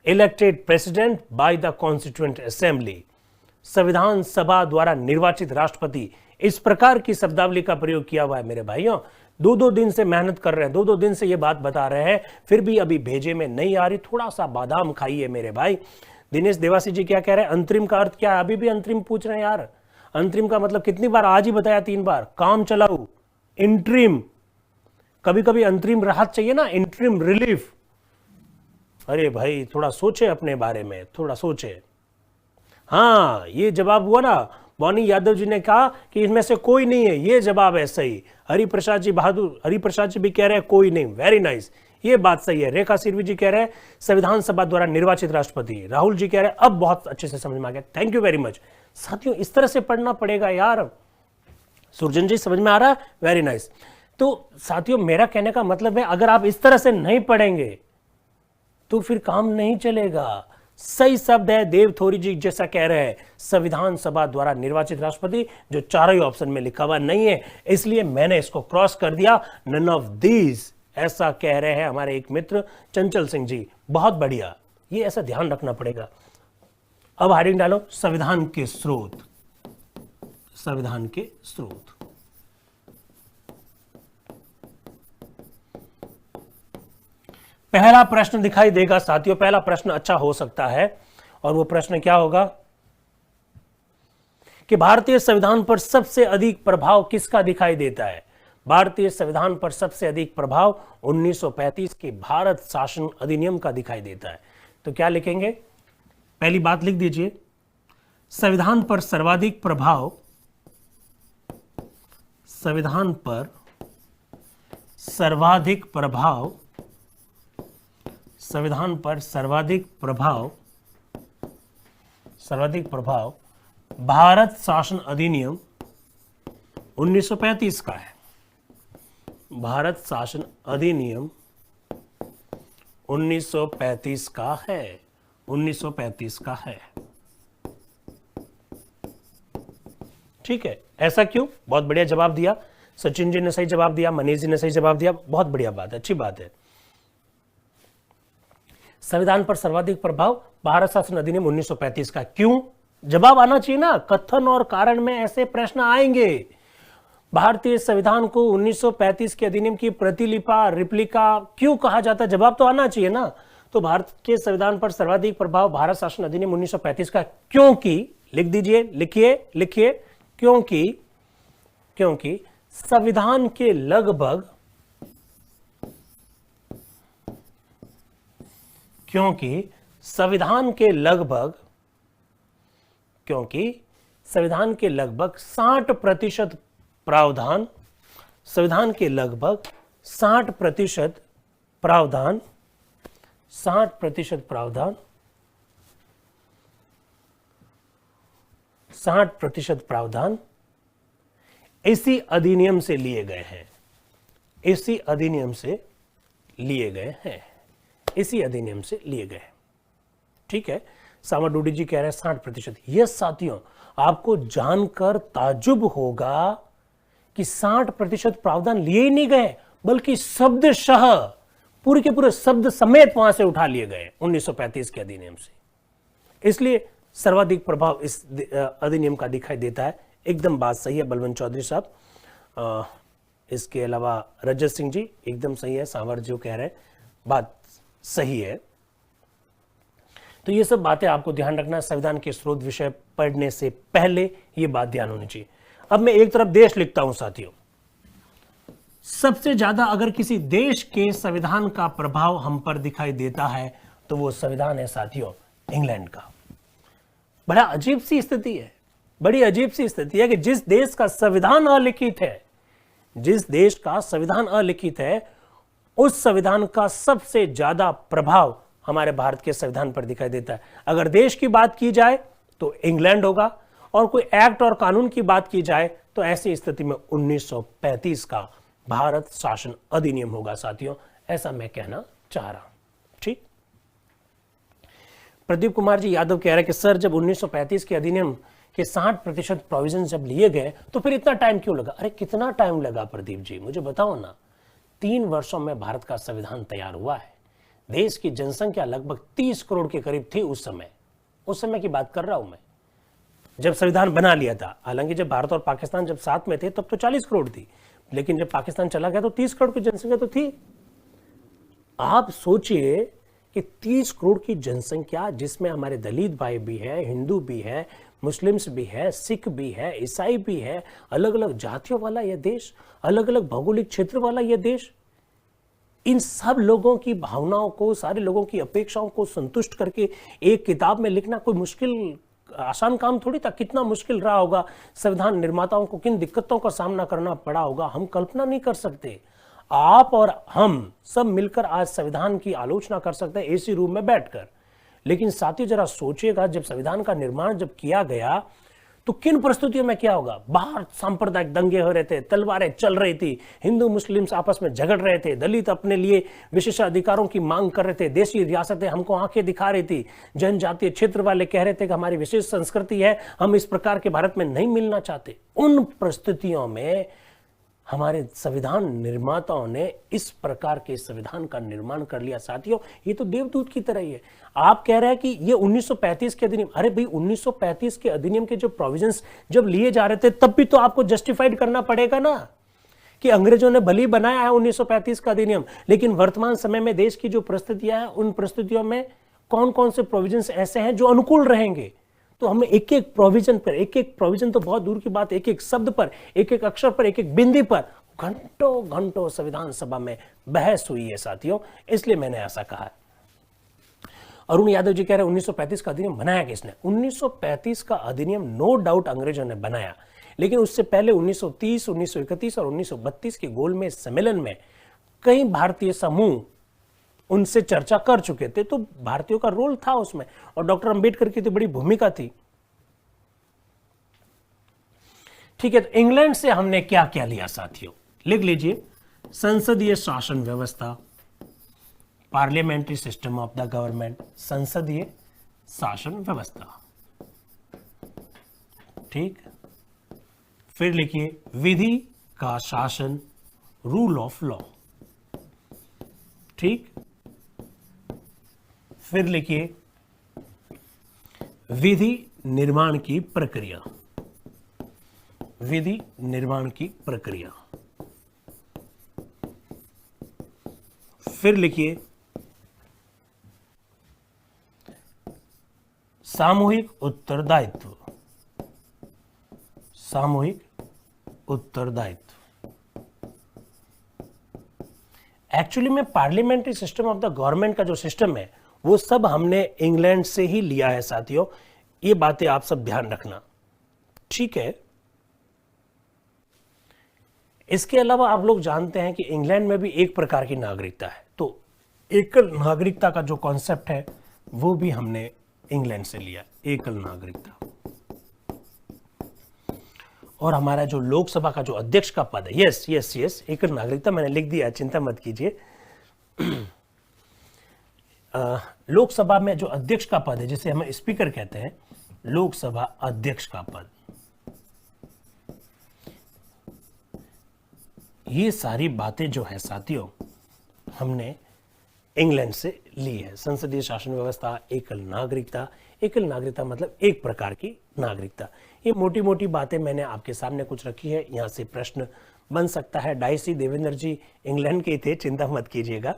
elected president by the constituent assembly. संविधान सभा द्वारा निर्वाचित राष्ट्रपति, इस प्रकार की शब्दावली का प्रयोग किया हुआ है मेरे भाइयों। 2-2 दिन से मेहनत कर रहे हैं, 2-2 दिन से ये बात बता रहे हैं, फिर भी अभी भेजे में नहीं आ रही। थोड़ा सा बादाम खाइए मेरे भाई। दिनेश देवासी जी क्या कह रहे हैं? अंतरिम का अर्थ क्या है? अभी भी अंतरिम पूछ रहे हैं यार। अंतरिम का मतलब कितनी बार? आज ही बताया 3 बार। काम चलाऊ, इंटरिम। कभी कभी अंतरिम राहत चाहिए ना, इंटरिम रिलीफ। अरे भाई थोड़ा सोचे अपने बारे में, थोड़ा सोचे। हाँ, ये जवाब हुआ ना। बॉनी यादव जी ने कहा कि इसमें से कोई नहीं है, ये जवाब है सही। हरिप्रसाद जी बहादुर, हरिप्रसाद जी भी कह रहे हैं कोई नहीं। वेरी नाइस, ये बात सही है। रेखा सिरवी जी कह रहे हैं संविधान सभा द्वारा निर्वाचित राष्ट्रपति। राहुल जी कह रहे हैं अब बहुत अच्छे से समझ में आ गया, थैंक यू वेरी मच। साथियों इस तरह से पढ़ना पड़ेगा यार। सुरजन जी समझ में आ रहा है? Very nice. तो साथियों मेरा कहने का मतलब है, अगर आप इस तरह से नहीं पढ़ेंगे तो फिर काम नहीं चलेगा। सही शब्द है, देव थोरी जी जैसा कह रहे हैं, संविधान सभा द्वारा निर्वाचित राष्ट्रपति, जो चारों ही ऑप्शन में लिखा हुआ नहीं है, इसलिए मैंने इसको क्रॉस कर दिया। नन ऑफ दीज, ऐसा कह रहे हैं हमारे एक मित्र चंचल सिंह जी। बहुत बढ़िया, ये ऐसा ध्यान रखना पड़ेगा। अब हेडिंग डालो, संविधान के स्रोत। संविधान के स्रोत। पहला प्रश्न दिखाई देगा साथियों, पहला प्रश्न अच्छा हो सकता है, और वो प्रश्न क्या होगा कि भारतीय संविधान पर सबसे अधिक प्रभाव किसका दिखाई देता है? भारतीय संविधान पर सबसे अधिक प्रभाव 1935 के भारत शासन अधिनियम का दिखाई देता है। तो क्या लिखेंगे? पहली बात लिख दीजिए, संविधान पर सर्वाधिक प्रभाव, संविधान पर सर्वाधिक प्रभाव, संविधान पर सर्वाधिक प्रभाव, सर्वाधिक प्रभाव भारत शासन अधिनियम 1935 का है। भारत शासन अधिनियम 1935 का है, 1935 का है। ठीक है, ऐसा क्यों? बहुत बढ़िया जवाब दिया, सचिन जी ने सही जवाब दिया, मनीष जी ने सही जवाब दिया, बहुत बढ़िया बात है, अच्छी बात है। संविधान पर सर्वाधिक प्रभाव भारत शासन अधिनियम 1935 का। क्यों? जवाब आना चाहिए ना, कथन और कारण में ऐसे प्रश्न आएंगे। भारतीय संविधान को 1935 के अधिनियम की प्रतिलिपा, रिप्लिका क्यों कहा जाता है? जवाब तो आना चाहिए ना। तो भारत के संविधान पर सर्वाधिक प्रभाव भारत शासन अधिनियम 1935 का, क्योंकि, लिख दीजिए, लिखिए लिखिए, क्योंकि संविधान के लगभग, क्योंकि संविधान के लगभग 60% प्रावधान, संविधान के लगभग 60% प्रावधान, 60% प्रावधान, 60% प्रावधान इसी अधिनियम से लिए गए हैं, इसी अधिनियम से लिए गए हैं, इसी अधिनियम से लिए गए। ठीक है, सामा डूडी जी कह रहे हैं 60%। यस साथियों, आपको जानकर ताज्जुब होगा कि 60% प्रावधान लिए ही नहीं गए, बल्कि शब्दशः पूरे के पूरे शब्द समेत वहां से उठा लिए गए 1935 के अधिनियम से। इसलिए सर्वाधिक प्रभाव इस अधिनियम का दिखाई देता है। एकदम बात सही है बलवंत चौधरी साहब। इसके अलावा रजत सिंह जी एकदम सही है, सांवर जो कह रहे हैं बात सही है। तो ये सब बातें आपको ध्यान रखना है, संविधान के स्रोत विषय पढ़ने से पहले ये बात ध्यान होनी चाहिए। अब मैं एक तरफ देश लिखता हूं साथियों। सबसे ज्यादा अगर किसी देश के संविधान का प्रभाव हम पर दिखाई देता है तो वो संविधान है साथियों इंग्लैंड का। बड़ा अजीब सी स्थिति है। बड़ी अजीब सी स्थिति है कि जिस देश का संविधान अलिखित है, जिस देश का संविधान अलिखित है, उस संविधान का सबसे ज्यादा प्रभाव हमारे भारत के संविधान पर दिखाई देता है। अगर देश की बात की जाए तो इंग्लैंड होगा, और कोई एक्ट और कानून की बात की जाए तो ऐसी स्थिति में 1935 का भारत शासन अधिनियम होगा साथियों, ऐसा मैं कहना चाह रहा हूं। ठीक। प्रदीप कुमार जी यादव कह रहे हैं कि सर जब 1935 के अधिनियम के 60% प्रोविजन जब लिए गए तो फिर इतना टाइम क्यों लगा? अरे कितना टाइम लगा प्रदीप जी, मुझे बताओ ना। 3 वर्षों में भारत का संविधान तैयार हुआ है। देश की जनसंख्या लगभग 30 करोड़ के करीब थी उस समय की बात कर रहा हूं मैं, जब संविधान बना लिया था। हालांकि जब भारत और पाकिस्तान जब साथ में थे तब तो 40 करोड़ थी, लेकिन जब पाकिस्तान चला गया तो 30 करोड़ की जनसंख्या तो थी। आप सोचिए कि 30 करोड़ की जनसंख्या, जिसमें हमारे दलित भाई भी है, हिंदू भी है, मुस्लिम्स भी है, सिख भी है, ईसाई भी है, अलग अलग जातियों वाला यह देश, अलग अलग भौगोलिक क्षेत्र वाला यह देश, इन सब लोगों की भावनाओं को, सारे लोगों की अपेक्षाओं को संतुष्ट करके एक किताब में लिखना कोई मुश्किल, आसान काम थोड़ी था। कितना मुश्किल रहा होगा, संविधान निर्माताओं को किन दिक्कतों का सामना करना पड़ा होगा, हम कल्पना नहीं कर सकते। आप और हम सब मिलकर आज संविधान की आलोचना कर सकते हैं एसी रूम में बैठकर, लेकिन साथियों जरा सोचिएगा, जब संविधान का निर्माण जब किया गया तो किन परिस्थितियों में क्या होगा। बाहर सांप्रदायिक दंगे हो रहे थे, तलवारें चल रही थी, हिंदू मुस्लिम आपस में झगड़ रहे थे, दलित अपने लिए विशेष अधिकारों की मांग कर रहे थे, देशी रियासतें हमको आंखें दिखा रही थी, जनजातीय क्षेत्र वाले कह रहे थे कि हमारी विशेष संस्कृति है, हम इस प्रकार के भारत में नहीं मिलना चाहते। उन परिस्थितियों में हमारे संविधान निर्माताओं ने इस प्रकार के संविधान का निर्माण कर लिया साथियों, ये तो देवदूत की तरह ही है। आप कह रहे हैं कि ये 1935 के अधिनियम, अरे भाई 1935 के अधिनियम के जो प्रोविजंस जब लिए जा रहे थे तब भी तो आपको जस्टिफाइड करना पड़ेगा ना कि अंग्रेजों ने भली बनाया है 1935 का अधिनियम, लेकिन वर्तमान समय में देश की जो परिस्थितियां हैं उन परिस्थितियों में कौन कौन से प्रोविजंस ऐसे हैं जो अनुकूल रहेंगे। तो हमें एक एक प्रोविजन पर, एक एक प्रोविजन तो बहुत दूर की बात, एक एक शब्द पर, एक एक अक्षर पर, एक एक बिंदी पर घंटों घंटों संविधान सभा में बहस हुई है साथियों, इसलिए मैंने ऐसा कहा। अरुण यादव जी कह रहे हैं 1935 का अधिनियम बनाया किसने? 1935 का अधिनियम नो डाउट अंग्रेजों ने बनाया, लेकिन उससे पहले 1930, 1931 और 1932 के गोलमेज सम्मेलन में कई भारतीय समूह उनसे चर्चा कर चुके थे, तो भारतीयों का रोल था उसमें, और डॉक्टर अंबेडकर की तो बड़ी भूमिका थी। ठीक है, तो इंग्लैंड से हमने क्या क्या लिया साथियों, लिख लीजिए। संसदीय शासन व्यवस्था, parliamentary system of the government, संसदीय शासन व्यवस्था। ठीक, फिर लिखिए विधि का शासन, रूल ऑफ लॉ। ठीक, फिर लिखिए विधि निर्माण की प्रक्रिया, विधि निर्माण की प्रक्रिया। फिर लिखिए सामूहिक उत्तरदायित्व, सामूहिक उत्तरदायित्व। एक्चुअली में parliamentary system of the government का जो सिस्टम है वो सब हमने इंग्लैंड से ही लिया है साथियों, ये बातें आप सब ध्यान रखना। ठीक है, इसके अलावा आप लोग जानते हैं कि इंग्लैंड में भी एक प्रकार की नागरिकता है, तो एकल नागरिकता का जो कॉन्सेप्ट है वो भी हमने इंग्लैंड से लिया, एकल नागरिकता। और हमारा जो लोकसभा का जो अध्यक्ष का पद है, यस यस यस, एकल नागरिकता मैंने लिख दिया, चिंता मत कीजिए। लोकसभा में जो अध्यक्ष का पद है, जिसे हम स्पीकर कहते हैं, लोकसभा अध्यक्ष का पद, ये सारी बातें जो है साथियों हमने इंग्लैंड से ली है। संसदीय शासन व्यवस्था, एकल नागरिकता, एकल नागरिकता मतलब एक प्रकार की नागरिकता। ये मोटी मोटी बातें मैंने आपके सामने कुछ रखी है, यहाँ से प्रश्न बन सकता है। डाइसी देवेंद्र जी इंग्लैंड के थे, चिंता मत कीजिएगा।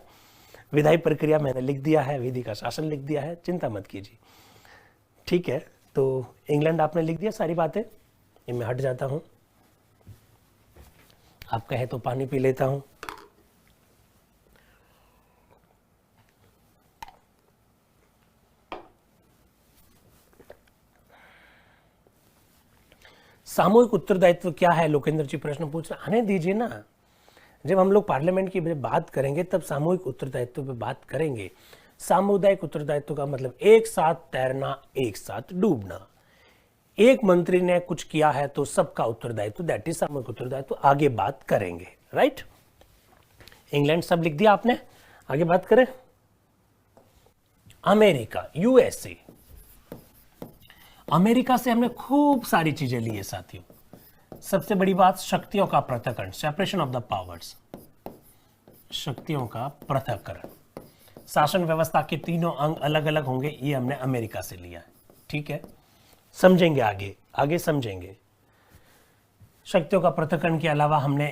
विधायी प्रक्रिया मैंने लिख दिया है, विधि का शासन लिख दिया है, चिंता मत कीजिए। ठीक है, तो इंग्लैंड आपने लिख दिया सारी बातें, ये मैं हट जाता हूं, आप कहे तो पानी पी लेता हूं। सामूहिक उत्तरदायित्व क्या है? लोकेंद्र जी प्रश्न पूछ रहे, आने दीजिए ना, जब हम लोग पार्लियामेंट की बात करेंगे तब सामूहिक उत्तरदायित्व पे बात करेंगे। सामुदायिक उत्तरदायित्व का मतलब एक साथ तैरना, एक साथ डूबना। एक मंत्री ने कुछ किया है तो सबका उत्तरदायित्व, दैट इज सामूहिक उत्तरदायित्व। आगे बात करेंगे, राइट। इंग्लैंड सब लिख दिया आपने, आगे बात करें। America, USA. अमेरिका से हमने खूब सारी चीजें ली है साथियों। सबसे बड़ी बात, शक्तियों का पृथक्करण, सेपरेशन ऑफ द पावर्स, शक्तियों का पृथक्करण। शासन व्यवस्था के तीनों अंग अलग अलग होंगे, ये हमने अमेरिका से लिया है, ठीक है। समझेंगे आगे, आगे समझेंगे। शक्तियों का पृथक्करण के अलावा हमने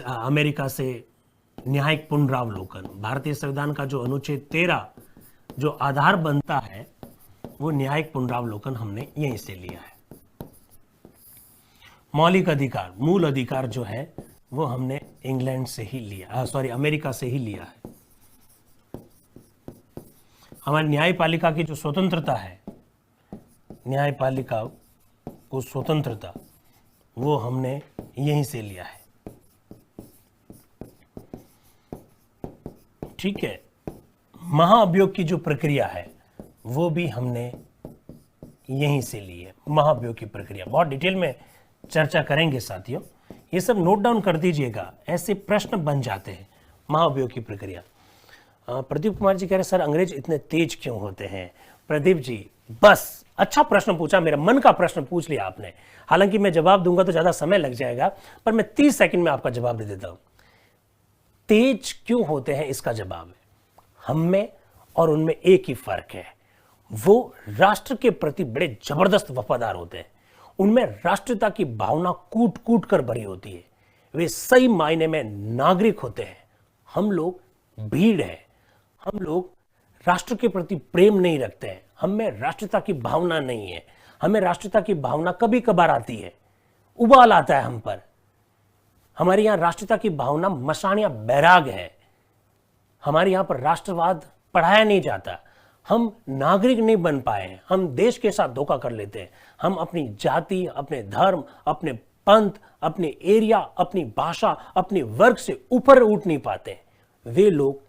अमेरिका से न्यायिक पुनरावलोकन, भारतीय संविधान का जो अनुच्छेद 13 जो आधार बनता है, वो न्यायिक पुनरावलोकन हमने यहीं से लिया है। मौलिक अधिकार, मूल अधिकार जो है वो हमने इंग्लैंड से ही लिया, अमेरिका से ही लिया है। हमारी न्यायपालिका की जो स्वतंत्रता है, न्यायपालिका को स्वतंत्रता, वो हमने यहीं से लिया है, ठीक है। महाअभियोग की जो प्रक्रिया है वो भी हमने यहीं से ली है। महाअभियोग की प्रक्रिया बहुत डिटेल में चर्चा करेंगे साथियों, ये सब नोट डाउन कर दीजिएगा, ऐसे प्रश्न बन जाते हैं। महाअभियोग की प्रक्रिया। प्रदीप कुमार जी कह रहे सर अंग्रेज इतने तेज क्यों होते हैं? प्रदीप जी बस अच्छा प्रश्न पूछा, मेरा मन का प्रश्न पूछ लिया आपने। हालांकि मैं जवाब दूंगा तो ज्यादा समय लग जाएगा, पर मैं 30 सेकंड में आपका जवाब दे देता हूं। तेज क्यों होते हैं इसका जवाब है, हम में और उनमें एक ही फर्क है, वो राष्ट्र के प्रति बड़े जबरदस्त वफादार होते हैं। उनमें राष्ट्रीयता की भावना कूट कूट कर भरी होती है, वे सही मायने में नागरिक होते हैं। हम लोग भीड़ है, हम लोग राष्ट्र के प्रति प्रेम नहीं रखते हैं, हम में राष्ट्रीयता की भावना नहीं है। हमें राष्ट्रीयता की भावना कभी कभार आती है, उबाल आता है हम पर। हमारे यहां राष्ट्रीयता की भावना मशान या बैराग है। हमारे यहां पर राष्ट्रवाद पढ़ाया नहीं जाता, हम नागरिक नहीं बन पाए हैं, हम देश के साथ धोखा कर लेते हैं। हम अपनी जाति, अपने धर्म, अपने पंथ, अपने एरिया, अपनी भाषा, अपने वर्ग से ऊपर उठ नहीं पाते। वे लोग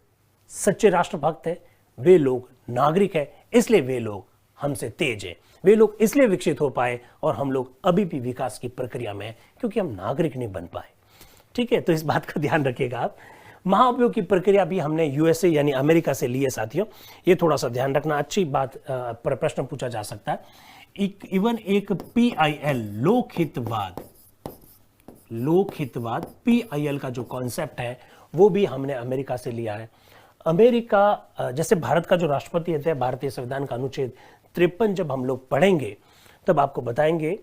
सच्चे राष्ट्रभक्त हैं, वे लोग नागरिक हैं, इसलिए वे लोग हमसे तेज हैं। वे लोग इसलिए विकसित हो पाए और हम लोग अभी भी विकास की प्रक्रिया में हैं, क्योंकि हम नागरिक नहीं बन पाए, ठीक है। तो इस बात का ध्यान रखिएगा आप। महाअभियोग की प्रक्रिया भी हमने यूएसए यानी अमेरिका से ली है साथियों, ये थोड़ा सा ध्यान रखना। अच्छी बात पर प्रश्न पूछा जा सकता है। इवन एक PIL लोकहितवाद PIL का जो कॉन्सेप्ट है वो भी हमने अमेरिका से लिया है। अमेरिका, जैसे भारत का जो राष्ट्रपति है, भारतीय संविधान का अनुच्छेद 53 जब हम लोग पढ़ेंगे तब आपको बताएंगे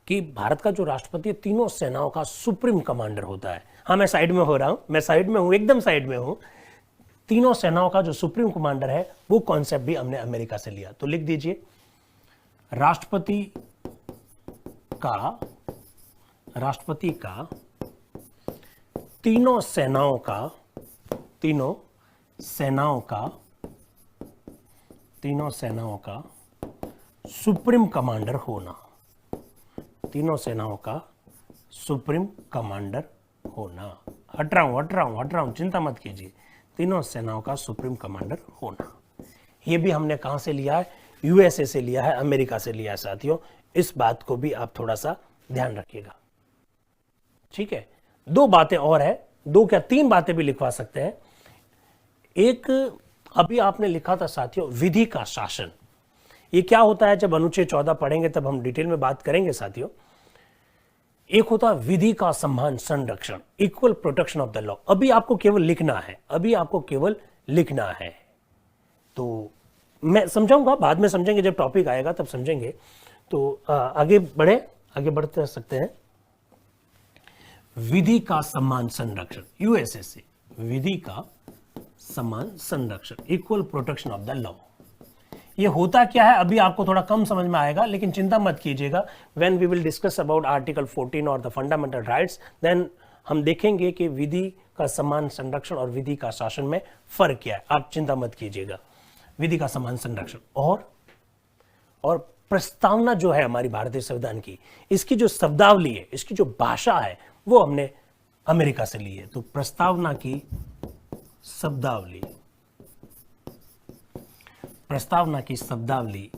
कि भारत का जो राष्ट्रपति है तीनों सेनाओं का सुप्रीम कमांडर होता है। हाँ, मैं साइड में हो रहा हूं, मैं साइड में हूं, एकदम साइड में हूं। तीनों सेनाओं का जो सुप्रीम कमांडर है वो कॉन्सेप्ट भी हमने अमेरिका से लिया। तो लिख दीजिए, राष्ट्रपति का तीनों सेनाओं का सुप्रीम कमांडर होना, तीनों सेनाओं का सुप्रीम कमांडर होना। हट रहा हूं, चिंता मत कीजिए। तीनों सेनाओं का सुप्रीम कमांडर होना, ये भी हमने कहां से लिया है? यूएसए से लिया है, अमेरिका से लिया है साथियों। इस बात को भी आप थोड़ा सा ध्यान रखिएगा, ठीक है। दो बातें और है, दो क्या तीन बातें भी लिखवा सकते हैं। एक अभी आपने लिखा था साथियों, विधि का शासन। ये क्या होता है? जब अनुच्छेद 14 पढ़ेंगे तब हम डिटेल में बात करेंगे साथियों। एक होता है विधि का सम्मान संरक्षण, equal protection of the law. अभी आपको केवल लिखना है, तो मैं समझाऊंगा, बाद में समझेंगे, जब टॉपिक आएगा तब समझेंगे। तो आगे बढ़ते सकते हैं। विधि का सम्मान संरक्षण, यूएसए से विधि का सम्मान संरक्षण, equal protection of the law. ये होता क्या है अभी आपको थोड़ा कम समझ में आएगा, लेकिन चिंता मत कीजिएगा। When we will discuss about article 14 और द फंडामेंटल राइट्स, देन हम देखेंगे कि विधि का सम्मान संरक्षण और विधि का शासन में फर्क क्या है। आप चिंता मत कीजिएगा। विधि का सम्मान संरक्षण और प्रस्तावना जो है हमारी भारतीय संविधान की, इसकी जो शब्दावली है, इसकी जो भाषा है, वो हमने अमेरिका से ली है। तो प्रस्तावना की शब्दावली, प्रस्तावना की शब्दावली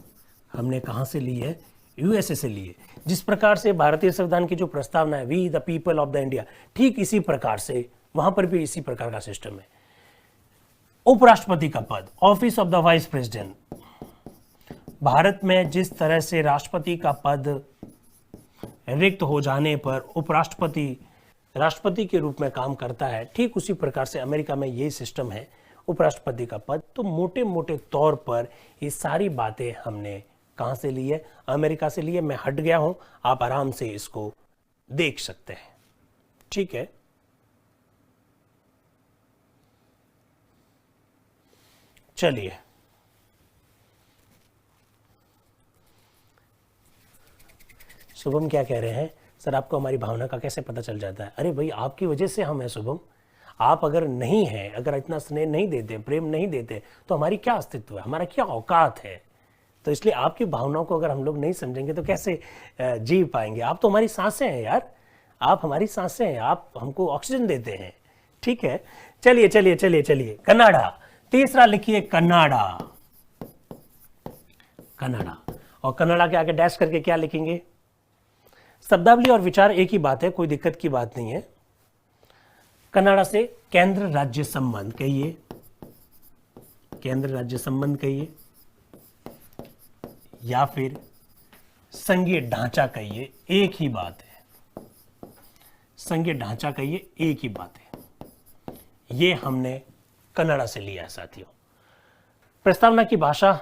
हमने कहां से ली है? यूएसए से ली है। जिस प्रकार से भारतीय संविधान की जो प्रस्तावना है, we the people of the India, ठीक इसी प्रकार से वहां पर भी इसी प्रकार का सिस्टम है। उपराष्ट्रपति का पद, office of the vice president, Bharat में जिस तरह से राष्ट्रपति का पद रिक्त हो जाने पर उपराष्ट्रपति राष्ट्रपति के रूप में काम करता है, ठीक उसी प्रकार से अमेरिका में यही सिस्टम है, उपराष्ट्रपति का पद। तो मोटे मोटे तौर पर ये सारी बातें हमने कहां से ली है? अमेरिका से ली है। मैं हट गया हूं, आप आराम से इसको देख सकते हैं। ठीक है, चलिए शुभम क्या कह रहे हैं? सर आपको हमारी भावना का कैसे पता चल जाता है? अरे भाई, आपकी वजह से हम हैं शुभम। आप अगर नहीं हैं, अगर इतना स्नेह नहीं देते, प्रेम नहीं देते, तो हमारी क्या अस्तित्व है, हमारा क्या औकात है? तो इसलिए आपकी भावनाओं को अगर हम लोग नहीं समझेंगे तो कैसे जी पाएंगे? आप तो हमारी सांसें हैं यार, आप हमारी सांसें हैं, आप हमको ऑक्सीजन देते हैं। ठीक है, चलिए चलिए चलिए चलिए। कनाडा, तीसरा लिखिए कनाडा, कनाडा। और कनाडा के आगे डैश करके क्या लिखेंगे? शब्दावली और विचार एक ही बात है, कोई दिक्कत की बात नहीं है। कनाडा से केंद्र राज्य संबंध कहिए, केंद्र राज्य संबंध कहिए, या फिर संघीय ढांचा कहिए, एक ही बात है। संघीय ढांचा कहिए, एक ही बात है। ये हमने कनाडा से लिया है साथियों। प्रस्तावना की भाषा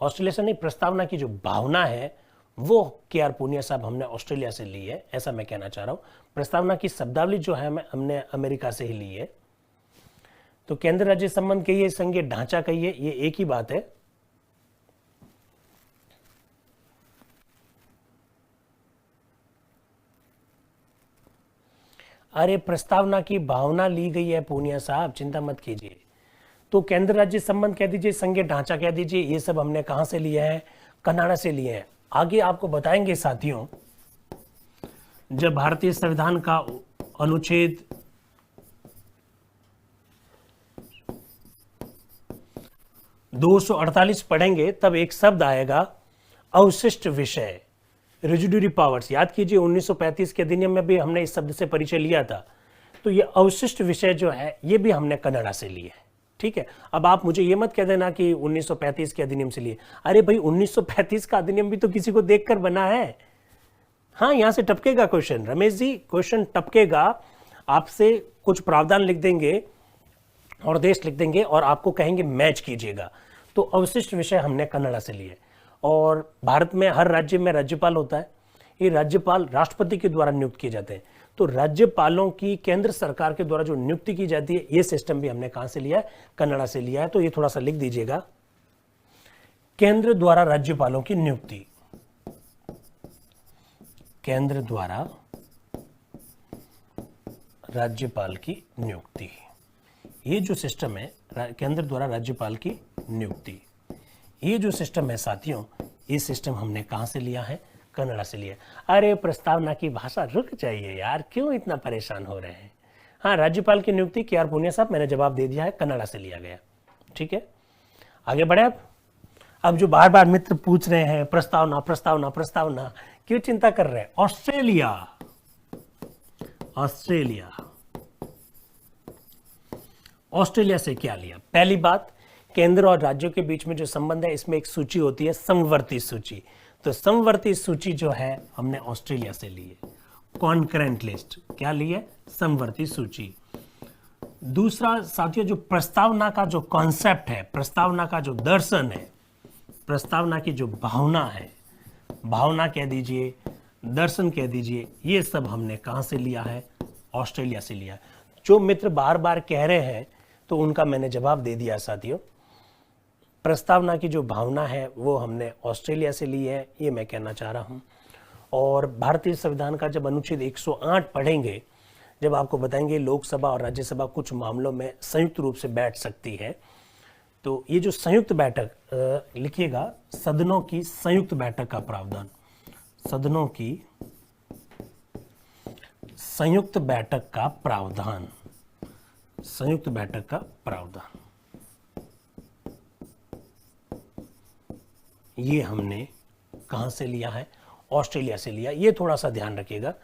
ऑस्ट्रेलिया से नहीं, प्रस्तावना की जो भावना है वो के.आर. पूनिया साहब हमने ऑस्ट्रेलिया से ली है, ऐसा मैं कहना चाह रहा हूं। प्रस्तावना की शब्दावली जो है हमने अमेरिका से ही ली है। तो केंद्र राज्य संबंध कहिए, संघीय ढांचा कहिए, ये एक ही बात है। अरे प्रस्तावना की भावना ली गई है पूनिया साहब, चिंता मत कीजिए। तो केंद्र राज्य संबंध कह दीजिए, संघीय ढांचा कह दीजिए, ये सब हमने कहां से लिया है? कनाडा से लिए हैं। आगे आपको बताएंगे साथियों, जब भारतीय संविधान का अनुच्छेद 248 पढ़ेंगे तब एक शब्द आएगा अवशिष्ट विषय, रेजिड्यूरी पावर्स। याद कीजिए 1935 के अधिनियम में भी हमने इस शब्द से परिचय लिया था। तो ये अवशिष्ट विषय जो है ये भी हमने कनाडा से लिए है। ठीक है, अब आप मुझे ये मत कह देना कि 1935 के अधिनियम से लिए। अरे भाई 1935 का अधिनियम भी तो किसी को देखकर बना है। हाँ, यहां से टपकेगा क्वेश्चन, रमेश जी क्वेश्चन टपकेगा। आपसे कुछ प्रावधान लिख देंगे और देश लिख देंगे और आपको कहेंगे मैच कीजिएगा। तो अवशिष्ट विषय हमने कनाडा से लिए। और भारत में हर राज्य में राज्यपाल होता है। ये राज्यपाल राष्ट्रपति के द्वारा नियुक्त किए जाते हैं। तो राज्यपालों की केंद्र सरकार के द्वारा जो नियुक्ति की जाती है, ये सिस्टम भी हमने कहां से लिया है? कनाडा से लिया है। तो ये थोड़ा सा लिख दीजिएगा, केंद्र द्वारा राज्यपालों की नियुक्ति, केंद्र द्वारा राज्यपाल की नियुक्ति। ये जो सिस्टम है केंद्र द्वारा राज्यपाल की नियुक्ति, ये जो सिस्टम है साथियों, ये सिस्टम हमने कहां से लिया है? कनाडा से लिया। अरे प्रस्तावना की भाषा, रुक जाइए यार, क्यों इतना परेशान हो रहे हैं? हाँ, राज्यपाल की नियुक्ति के.आर. पूनिया साहब, मैंने जवाब दे दिया है, कनाडा से लिया गया। ठीक है, आगे बढ़े। अब जो बार बार मित्र पूछ रहे हैं प्रस्तावना प्रस्तावना प्रस्तावना, क्यों चिंता कर रहे हैं? ऑस्ट्रेलिया, ऑस्ट्रेलिया, ऑस्ट्रेलिया से क्या लिया? पहली बात, केंद्र और राज्यों के बीच में जो संबंध है, इसमें एक सूची होती है समवर्ती सूची। तो समवर्ती सूची जो है हमने ऑस्ट्रेलिया से ली है। कॉन्करेंट लिस्ट क्या ली है? समवर्ती सूची। दूसरा साथियों, जो प्रस्तावना का जो कॉन्सेप्ट है, प्रस्तावना का जो दर्शन है, प्रस्तावना की जो भावना है, भावना कह दीजिए, दर्शन कह दीजिए, ये सब हमने कहां से लिया है? ऑस्ट्रेलिया से लिया। जो मित्र बार बार कह रहे हैं तो उनका मैंने जवाब दे दिया साथियों। प्रस्तावना की जो भावना है वो हमने ऑस्ट्रेलिया से ली है, ये मैं कहना चाह रहा हूं। और भारतीय संविधान का जब अनुच्छेद 108 पढ़ेंगे, जब आपको बताएंगे लोकसभा और राज्यसभा कुछ मामलों में संयुक्त रूप से बैठ सकती है, तो ये जो संयुक्त बैठक लिखिएगा, सदनों की संयुक्त बैठक का प्रावधान, सदनों की संयुक्त बैठक का प्रावधान, संयुक्त बैठक का प्रावधान, ये हमने कहां से लिया है? ऑस्ट्रेलिया से लिया। ये थोड़ा सा ध्यान रखिएगा।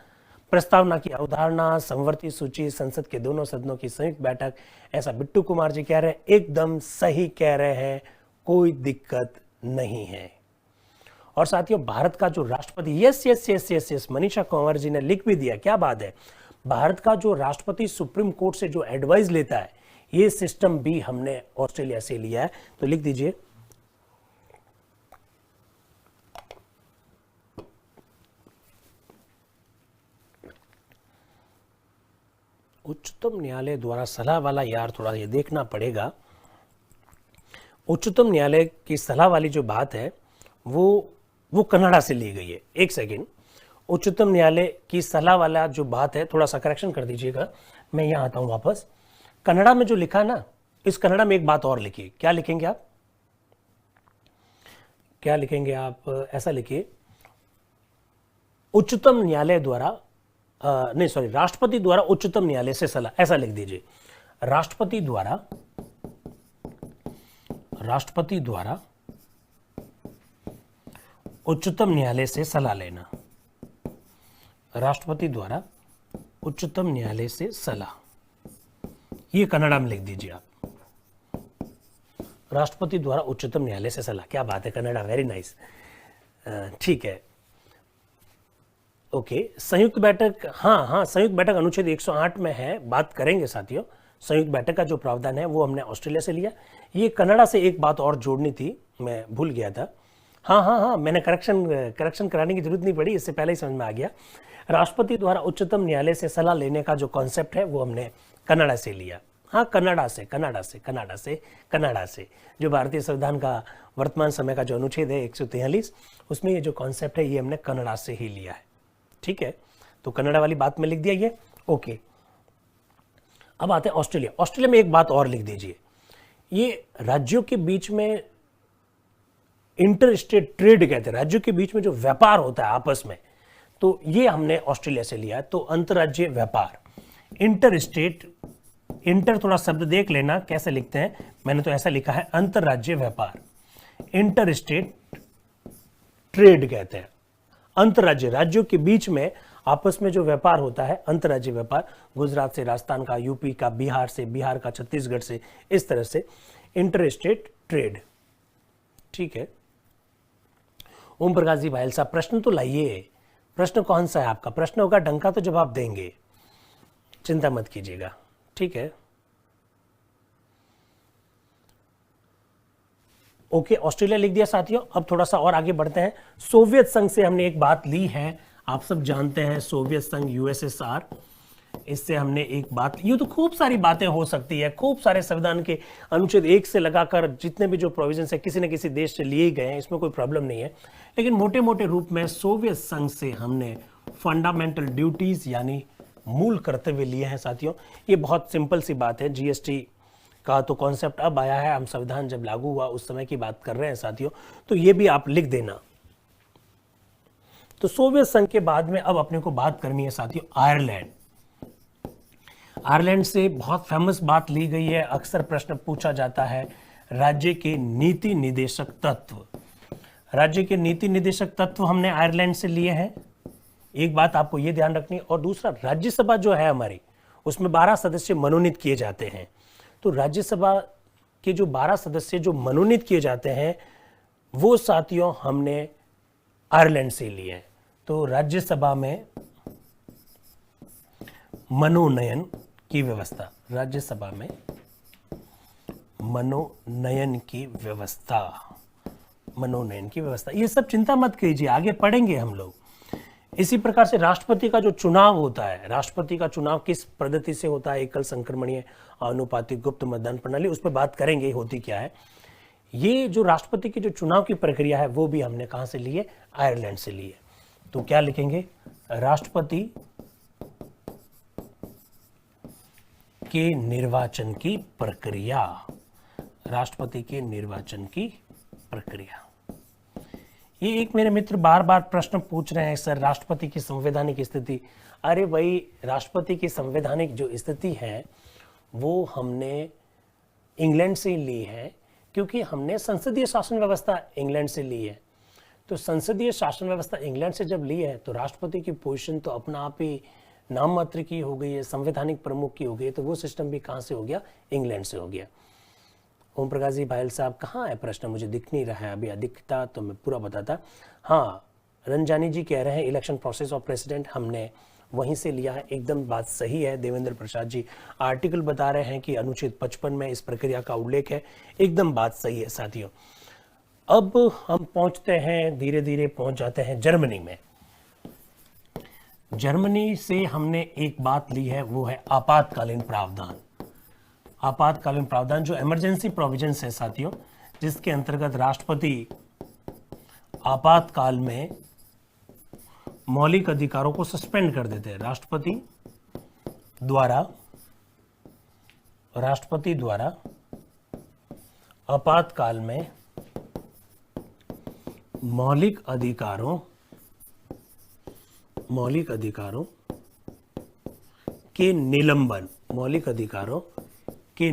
प्रस्तावना की अवधारणा, संवर्ती सूची, संसद के दोनों सदनों की संयुक्त बैठक, ऐसा बिट्टू कुमार जी कह रहे हैं, एकदम सही कह रहे हैं, कोई दिक्कत नहीं है। और साथियों, भारत का जो राष्ट्रपति, yes yes yes yes yes, Manisha Kanwar ji ने लिख भी दिया, क्या बात है। भारत का जो राष्ट्रपति सुप्रीम कोर्ट से जो एडवाइस लेता है, ये सिस्टम भी हमने ऑस्ट्रेलिया से लिया है। तो लिख दीजिए, उच्चतम न्यायालय द्वारा सलाह वाला, यार थोड़ा ये देखना पड़ेगा। उच्चतम न्यायालय की सलाह वाली जो बात है वो कनाडा से ली गई है। एक सेकेंड, उच्चतम न्यायालय की सलाह वाला जो बात है, थोड़ा सा करेक्शन कर दीजिएगा, मैं यहाँ आता हूँ वापस। कनाडा में जो लिखा ना, इस कनाडा में एक बात और लिखिए। क्या लिखेंगे आप? क्या लिखेंगे आप? ऐसा लिखिए, उच्चतम न्यायालय द्वारा नहीं सॉरी, राष्ट्रपति द्वारा उच्चतम न्यायालय से सलाह, ऐसा लिख दीजिए। राष्ट्रपति द्वारा उच्चतम न्यायालय से सलाह लेना, राष्ट्रपति द्वारा उच्चतम न्यायालय से सलाह, ये कन्नड़ा में लिख दीजिए आप, राष्ट्रपति द्वारा उच्चतम न्यायालय से सलाह। क्या बात है, कन्नड़ा, वेरी नाइस। ठीक है, ओके। संयुक्त बैठक, हाँ, संयुक्त बैठक अनुच्छेद 108 में है, बात करेंगे साथियों। संयुक्त बैठक का जो प्रावधान है वो हमने ऑस्ट्रेलिया से लिया। ये कनाडा से एक बात और जोड़नी थी, मैं भूल गया था। हाँ, मैंने करेक्शन कराने की जरूरत नहीं पड़ी, इससे पहले ही समझ में आ गया। राष्ट्रपति द्वारा उच्चतम न्यायालय से सलाह लेने का जो कॉन्सेप्ट है वो हमने कनाडा से लिया। हाँ, कनाडा से जो भारतीय संविधान का वर्तमान समय का जो अनुच्छेद है 143, उसमें ये जो कॉन्सेप्ट है ये हमने कनाडा से ही लिया है। ठीक है, तो कनाडा वाली बात में लिख दिया ये, ओके। अब आते हैं ऑस्ट्रेलिया। ऑस्ट्रेलिया में एक बात और लिख दीजिए, ये राज्यों के बीच में इंटर स्टेट ट्रेड कहते हैं, राज्यों के बीच में जो व्यापार होता है आपस में, तो ये हमने ऑस्ट्रेलिया से लिया है। तो अंतर्राज्यीय व्यापार, इंटर स्टेट, इंटर थोड़ा शब्द देख लेना कैसे लिखते हैं, मैंने तो ऐसा लिखा है अंतर्राज्यीय व्यापार, इंटर स्टेट ट्रेड कहते हैं। अंतर्राज्य, राज्यों के बीच में आपस में जो व्यापार होता है, अंतर्राज्यीय व्यापार, गुजरात से राजस्थान का, यूपी का, बिहार से, बिहार का छत्तीसगढ़ से, इस तरह से इंटर स्टेट ट्रेड। ठीक है, ओम प्रकाश जी भायल साहब, प्रश्न तो लाइए। प्रश्न कौन सा है आपका? प्रश्न होगा, डंका तो जवाब देंगे, चिंता मत कीजिएगा। ठीक है, ओके, ऑस्ट्रेलिया लिख दिया साथियों। अब थोड़ा सा और आगे बढ़ते हैं। सोवियत संघ से हमने एक बात ली है, आप सब जानते हैं सोवियत संघ, यूएसएसआर, इससे हमने एक बात, ये तो खूब सारी बातें हो सकती है, खूब सारे संविधान के अनुच्छेद 1 से लगाकर जितने भी जो प्रोविजन है किसी न किसी देश से लिए गए हैं, इसमें कोई प्रॉब्लम नहीं है। लेकिन मोटे मोटे रूप में सोवियत संघ से हमने फंडामेंटल ड्यूटीज यानी मूल कर्तव्य लिए हैं साथियों। ये बहुत सिंपल सी बात है। जीएसटी का तो कॉन्सेप्ट अब आया है, हम संविधान जब लागू हुआ उस समय की बात कर रहे हैं साथियों, तो ये भी आप लिख देना। तो सोवियत संघ के बाद में अब अपने को बात करनी है साथियों आयरलैंड। आयरलैंड से बहुत फेमस बात ली गई है, अक्सर प्रश्न पूछा जाता है, राज्य के नीति निदेशक तत्व। राज्य के नीति निदेशक तत्व हमने आयरलैंड से लिए हैं, एक बात आपको ये ध्यान रखनी। और दूसरा, राज्यसभा जो है हमारी, उसमें 12 सदस्य मनोनीत किए जाते हैं। तो राज्यसभा के जो 12 सदस्य जो मनोनीत किए जाते हैं, वो साथियों हमने आयरलैंड से लिए हैं। तो राज्यसभा में मनोनयन की व्यवस्था, राज्यसभा में मनोनयन की व्यवस्था, मनोनयन की व्यवस्था, ये सब चिंता मत कीजिए, आगे पढ़ेंगे हम लोग। इसी प्रकार से राष्ट्रपति का जो चुनाव होता है, राष्ट्रपति का चुनाव किस पद्धति से होता है, एकल संक्रमणीय, अनुपातिक, गुप्त मतदान प्रणाली, उस पर बात करेंगे होती क्या है। ये जो राष्ट्रपति की जो चुनाव की प्रक्रिया है वो भी हमने कहां से लिए? आयरलैंड से लिए। तो क्या लिखेंगे? राष्ट्रपति के निर्वाचन की प्रक्रिया, राष्ट्रपति के निर्वाचन की प्रक्रिया। ये एक मेरे मित्र बार बार प्रश्न पूछ रहे हैं, सर राष्ट्रपति की संवैधानिक स्थिति। अरे भाई, राष्ट्रपति की संवैधानिक जो स्थिति है वो हमने इंग्लैंड से ली है, क्योंकि हमने संसदीय शासन व्यवस्था इंग्लैंड से ली है। तो संसदीय शासन व्यवस्था इंग्लैंड से जब ली है तो राष्ट्रपति की पोजीशन तो अपना आप ही नाम मात्र की हो गई है, संवैधानिक प्रमुख की हो गई है। तो वो सिस्टम भी कहाँ से हो गया? इंग्लैंड से हो गया। ओम प्रकाश जी भायल साहब, कहाँ है प्रश्न? मुझे दिख नहीं रहा है अभी, दिखता तो मैं पूरा बताता। हाँ, रंजानी जी कह रहे हैं इलेक्शन प्रोसेस ऑफ प्रेसिडेंट हमने वहीं से लिया है, एकदम बात सही है। देवेंद्र प्रसाद जी आर्टिकल बता रहे हैं कि अनुच्छेद 55 में इस प्रक्रिया का उल्लेख है, एकदम बात सही है साथियों। अब हम पहुंचते हैं, धीरे धीरे पहुंच जाते हैं जर्मनी में। जर्मनी से हमने एक बात ली है, वो है आपातकालीन प्रावधान। आपातकालीन प्रावधान जो इमरजेंसी प्रोविजंस है साथियों, जिसके अंतर्गत राष्ट्रपति आपातकाल में मौलिक अधिकारों को सस्पेंड कर देते हैं। राष्ट्रपति द्वारा आपातकाल में मौलिक अधिकारों के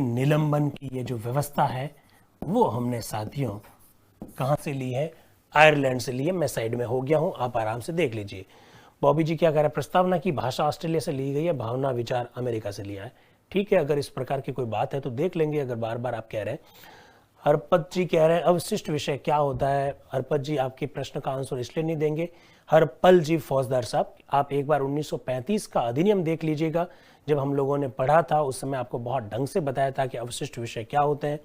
निलंबन की ये जो व्यवस्था है वो हमने साथियों कहां से ली है? आयरलैंड से ली है। मैं साइड में हो गया हूं, आप आराम से देख लीजिए। बॉबी जी क्या कह रहे हैं? प्रस्तावना की भाषा ऑस्ट्रेलिया से ली गई है, भावना विचार अमेरिका से लिया है। ठीक है, अगर इस प्रकार की कोई बात है तो देख लेंगे, अगर बार बार आप कह रहे हैं। हरपत जी कह रहे हैं अवशिष्ट विषय क्या होता है? हरपत जी आपके प्रश्न का आंसर इसलिए नहीं देंगे। हरपल जी फौजदार साहब, आप एक बार 1935 का अधिनियम देख लीजिएगा, जब हम लोगों ने पढ़ा था उस समय आपको बहुत ढंग से बताया था कि अवशिष्ट विषय क्या होते हैं।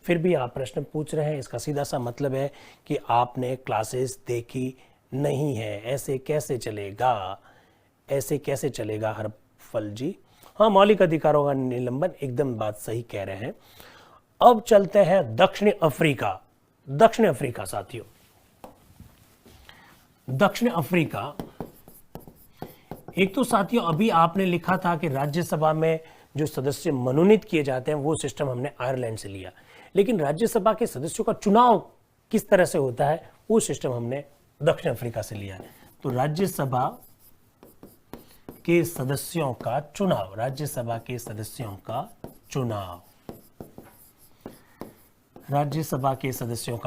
फिर भी आप प्रश्न पूछ रहे हैं, इसका सीधा सा मतलब है कि आपने क्लासेस देखी नहीं है। ऐसे कैसे चलेगा हरफल जी? हाँ, मौलिक अधिकारों का निलंबन, एकदम बात सही कह रहे हैं। अब चलते हैं दक्षिण अफ्रीका साथियों। दक्षिण अफ्रीका, एक तो साथियों अभी आपने लिखा था कि राज्यसभा में जो सदस्य मनोनीत किए जाते हैं वो सिस्टम हमने आयरलैंड से लिया, लेकिन राज्यसभा के सदस्यों का चुनाव किस तरह से होता है वो सिस्टम हमने दक्षिण अफ्रीका से लिया है। तो राज्यसभा के सदस्यों का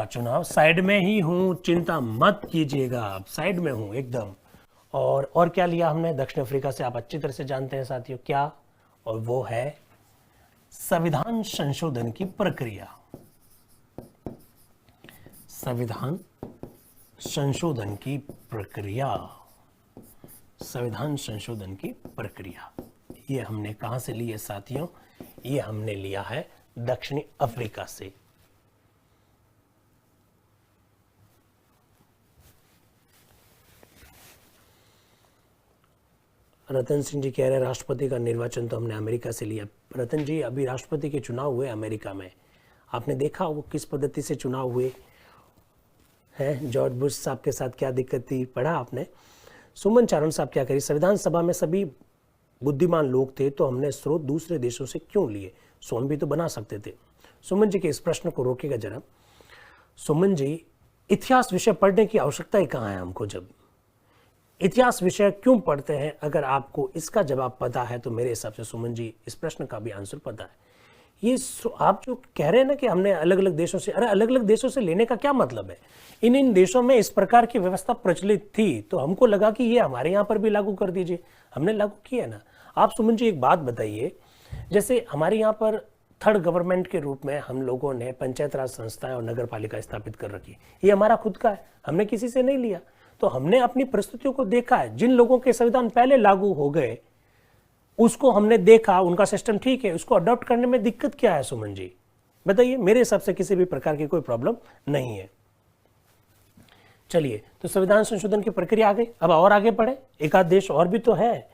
चुनाव, साइड में ही हूं, चिंता मत कीजिएगा, आप साइड में हूं एकदम। और क्या लिया हमने दक्षिण अफ्रीका से? आप अच्छी तरह से जानते हैं साथियों क्या, और वो है संविधान संशोधन की प्रक्रिया। संविधान संशोधन की प्रक्रिया ये हमने कहां से ली है साथियों? ये हमने लिया है दक्षिणी अफ्रीका से। रतन सिंह जी कह रहे हैं राष्ट्रपति का निर्वाचन तो हमने अमेरिका से लिया। रतन जी, अभी राष्ट्रपति के चुनाव हुए अमेरिका में, आपने देखा वो किस पद्धति से चुनाव हुए हैं? जॉर्ज बुश साहब के साथ क्या दिक्कत थी, पढ़ा आपने? सुमन चारण साहब क्या करिए, संविधान सभा में सभी बुद्धिमान लोग थे तो हमने स्रोत दूसरे देशों से क्यों लिए? स्वयं भी तो बना सकते थे। सुमन जी के इस प्रश्न को रोकेगा जरा। सुमन जी, इतिहास विषय पढ़ने की आवश्यकता ही कहाँ है हमको? जब इतिहास विषय क्यों पढ़ते हैं? अगर आपको इसका जवाब पता है तो मेरे हिसाब से सुमन जी इस प्रश्न का भी आंसर पता है। ये आप जो कह रहे हैं ना कि हमने अलग अलग देशों से, अरे अलग अलग देशों से लेने का क्या मतलब है? इन देशों में इस प्रकार की व्यवस्था प्रचलित थी तो हमको लगा कि ये हमारे यहाँ पर भी लागू कर दीजिए, हमने लागू किया ना। आप सुमन जी एक बात बताइए, जैसे हमारे यहाँ पर थर्ड गवर्नमेंट के रूप में हम लोगों ने पंचायत राज संस्थाएं और नगर पालिका स्थापित कर रखी, ये हमारा खुद का है, हमने किसी से नहीं लिया। तो हमने अपनी परिस्थितियों को देखा है, जिन लोगों के संविधान पहले लागू हो गए उसको हमने देखा, उनका सिस्टम ठीक है, उसको अडॉप्ट करने में दिक्कत क्या है? सुमन जी बताइए, मेरे हिसाब से किसी भी प्रकार की कोई प्रॉब्लम नहीं है। चलिए, तो संविधान संशोधन की प्रक्रिया आ गई, अब और आगे बढ़े। एक आध देश और भी तो है,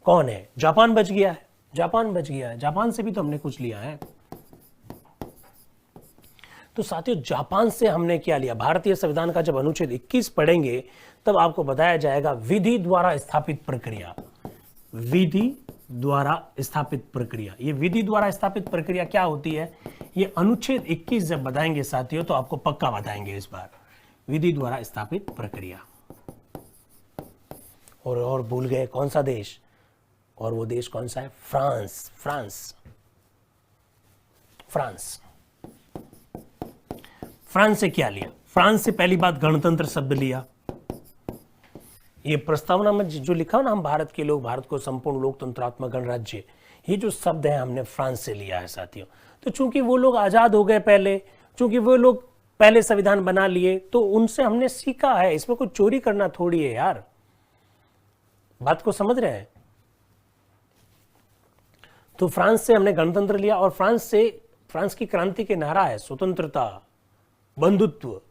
कौन है? जापान बच गया है, जापान से भी तो हमने कुछ लिया है। तो साथियों, जापान से हमने क्या लिया? भारतीय संविधान का जब अनुच्छेद 21 पढ़ेंगे तब आपको बताया जाएगा विधि द्वारा स्थापित प्रक्रिया। ये विधि द्वारा स्थापित प्रक्रिया क्या होती है ये अनुच्छेद 21 जब बताएंगे साथियों तो आपको पक्का बताएंगे इस बार। विधि द्वारा स्थापित प्रक्रिया। और भूल गए कौन सा देश, और वो देश कौन सा है? फ्रांस। फ्रांस फ्रांस फ्रांस से क्या लिया? फ्रांस से पहली बात गणतंत्र शब्द लिया। ये प्रस्तावना में जो लिखा ना, हम भारत के लोग, भारत को संपूर्ण लोकतंत्रात्मक गणराज्य, ये जो शब्द है हमने फ्रांस से लिया है साथियों। तो चूंकि वो लोग आजाद हो गए पहले, चूंकि वो लोग पहले संविधान बना लिए, तो उनसे हमने सीखा है। इसमें कोई चोरी करना थोड़ी है यार, बात को समझ रहे हैं? तो फ्रांस से हमने गणतंत्र लिया, और फ्रांस की क्रांति के नारा है स्वतंत्रता, बंधुत्व।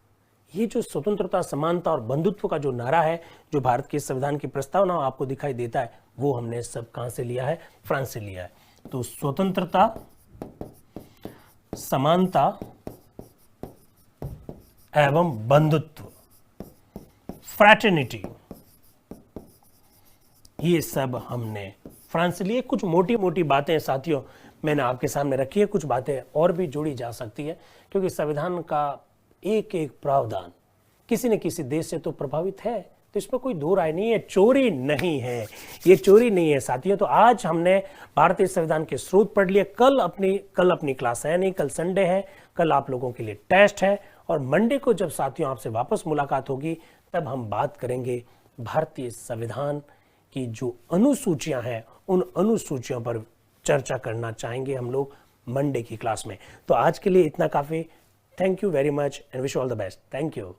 ये जो स्वतंत्रता, समानता और बंधुत्व का जो नारा है, जो भारत के संविधान की प्रस्तावना आपको दिखाई देता है, वो हमने सब कहां से लिया है? फ्रांस से लिया है। तो स्वतंत्रता, समानता एवं बंधुत्व, फ्रैटर्निटी, ये सब हमने फ्रांस से लिए। कुछ मोटी मोटी बातें साथियों मैंने आपके सामने रखी है, कुछ बातें और भी जोड़ी जा सकती है, क्योंकि संविधान का एक एक प्रावधान किसी न किसी देश से तो प्रभावित है, तो इसमें कोई दो राय नहीं है, चोरी नहीं है, ये चोरी नहीं है साथियों। तो आज हमने भारतीय संविधान के स्रोत पढ़ लिए। कल अपनी क्लास है नहीं, कल संडे है, कल आप लोगों के लिए टेस्ट है, और मंडे को जब साथियों आपसे वापस मुलाकात होगी तब हम बात करेंगे भारतीय संविधान की जो अनुसूचियां हैं, उन अनुसूचियों पर चर्चा करना चाहेंगे हम लोग मंडे की क्लास में। तो आज के लिए इतना काफी। Thank you very much and wish all the best. Thank you.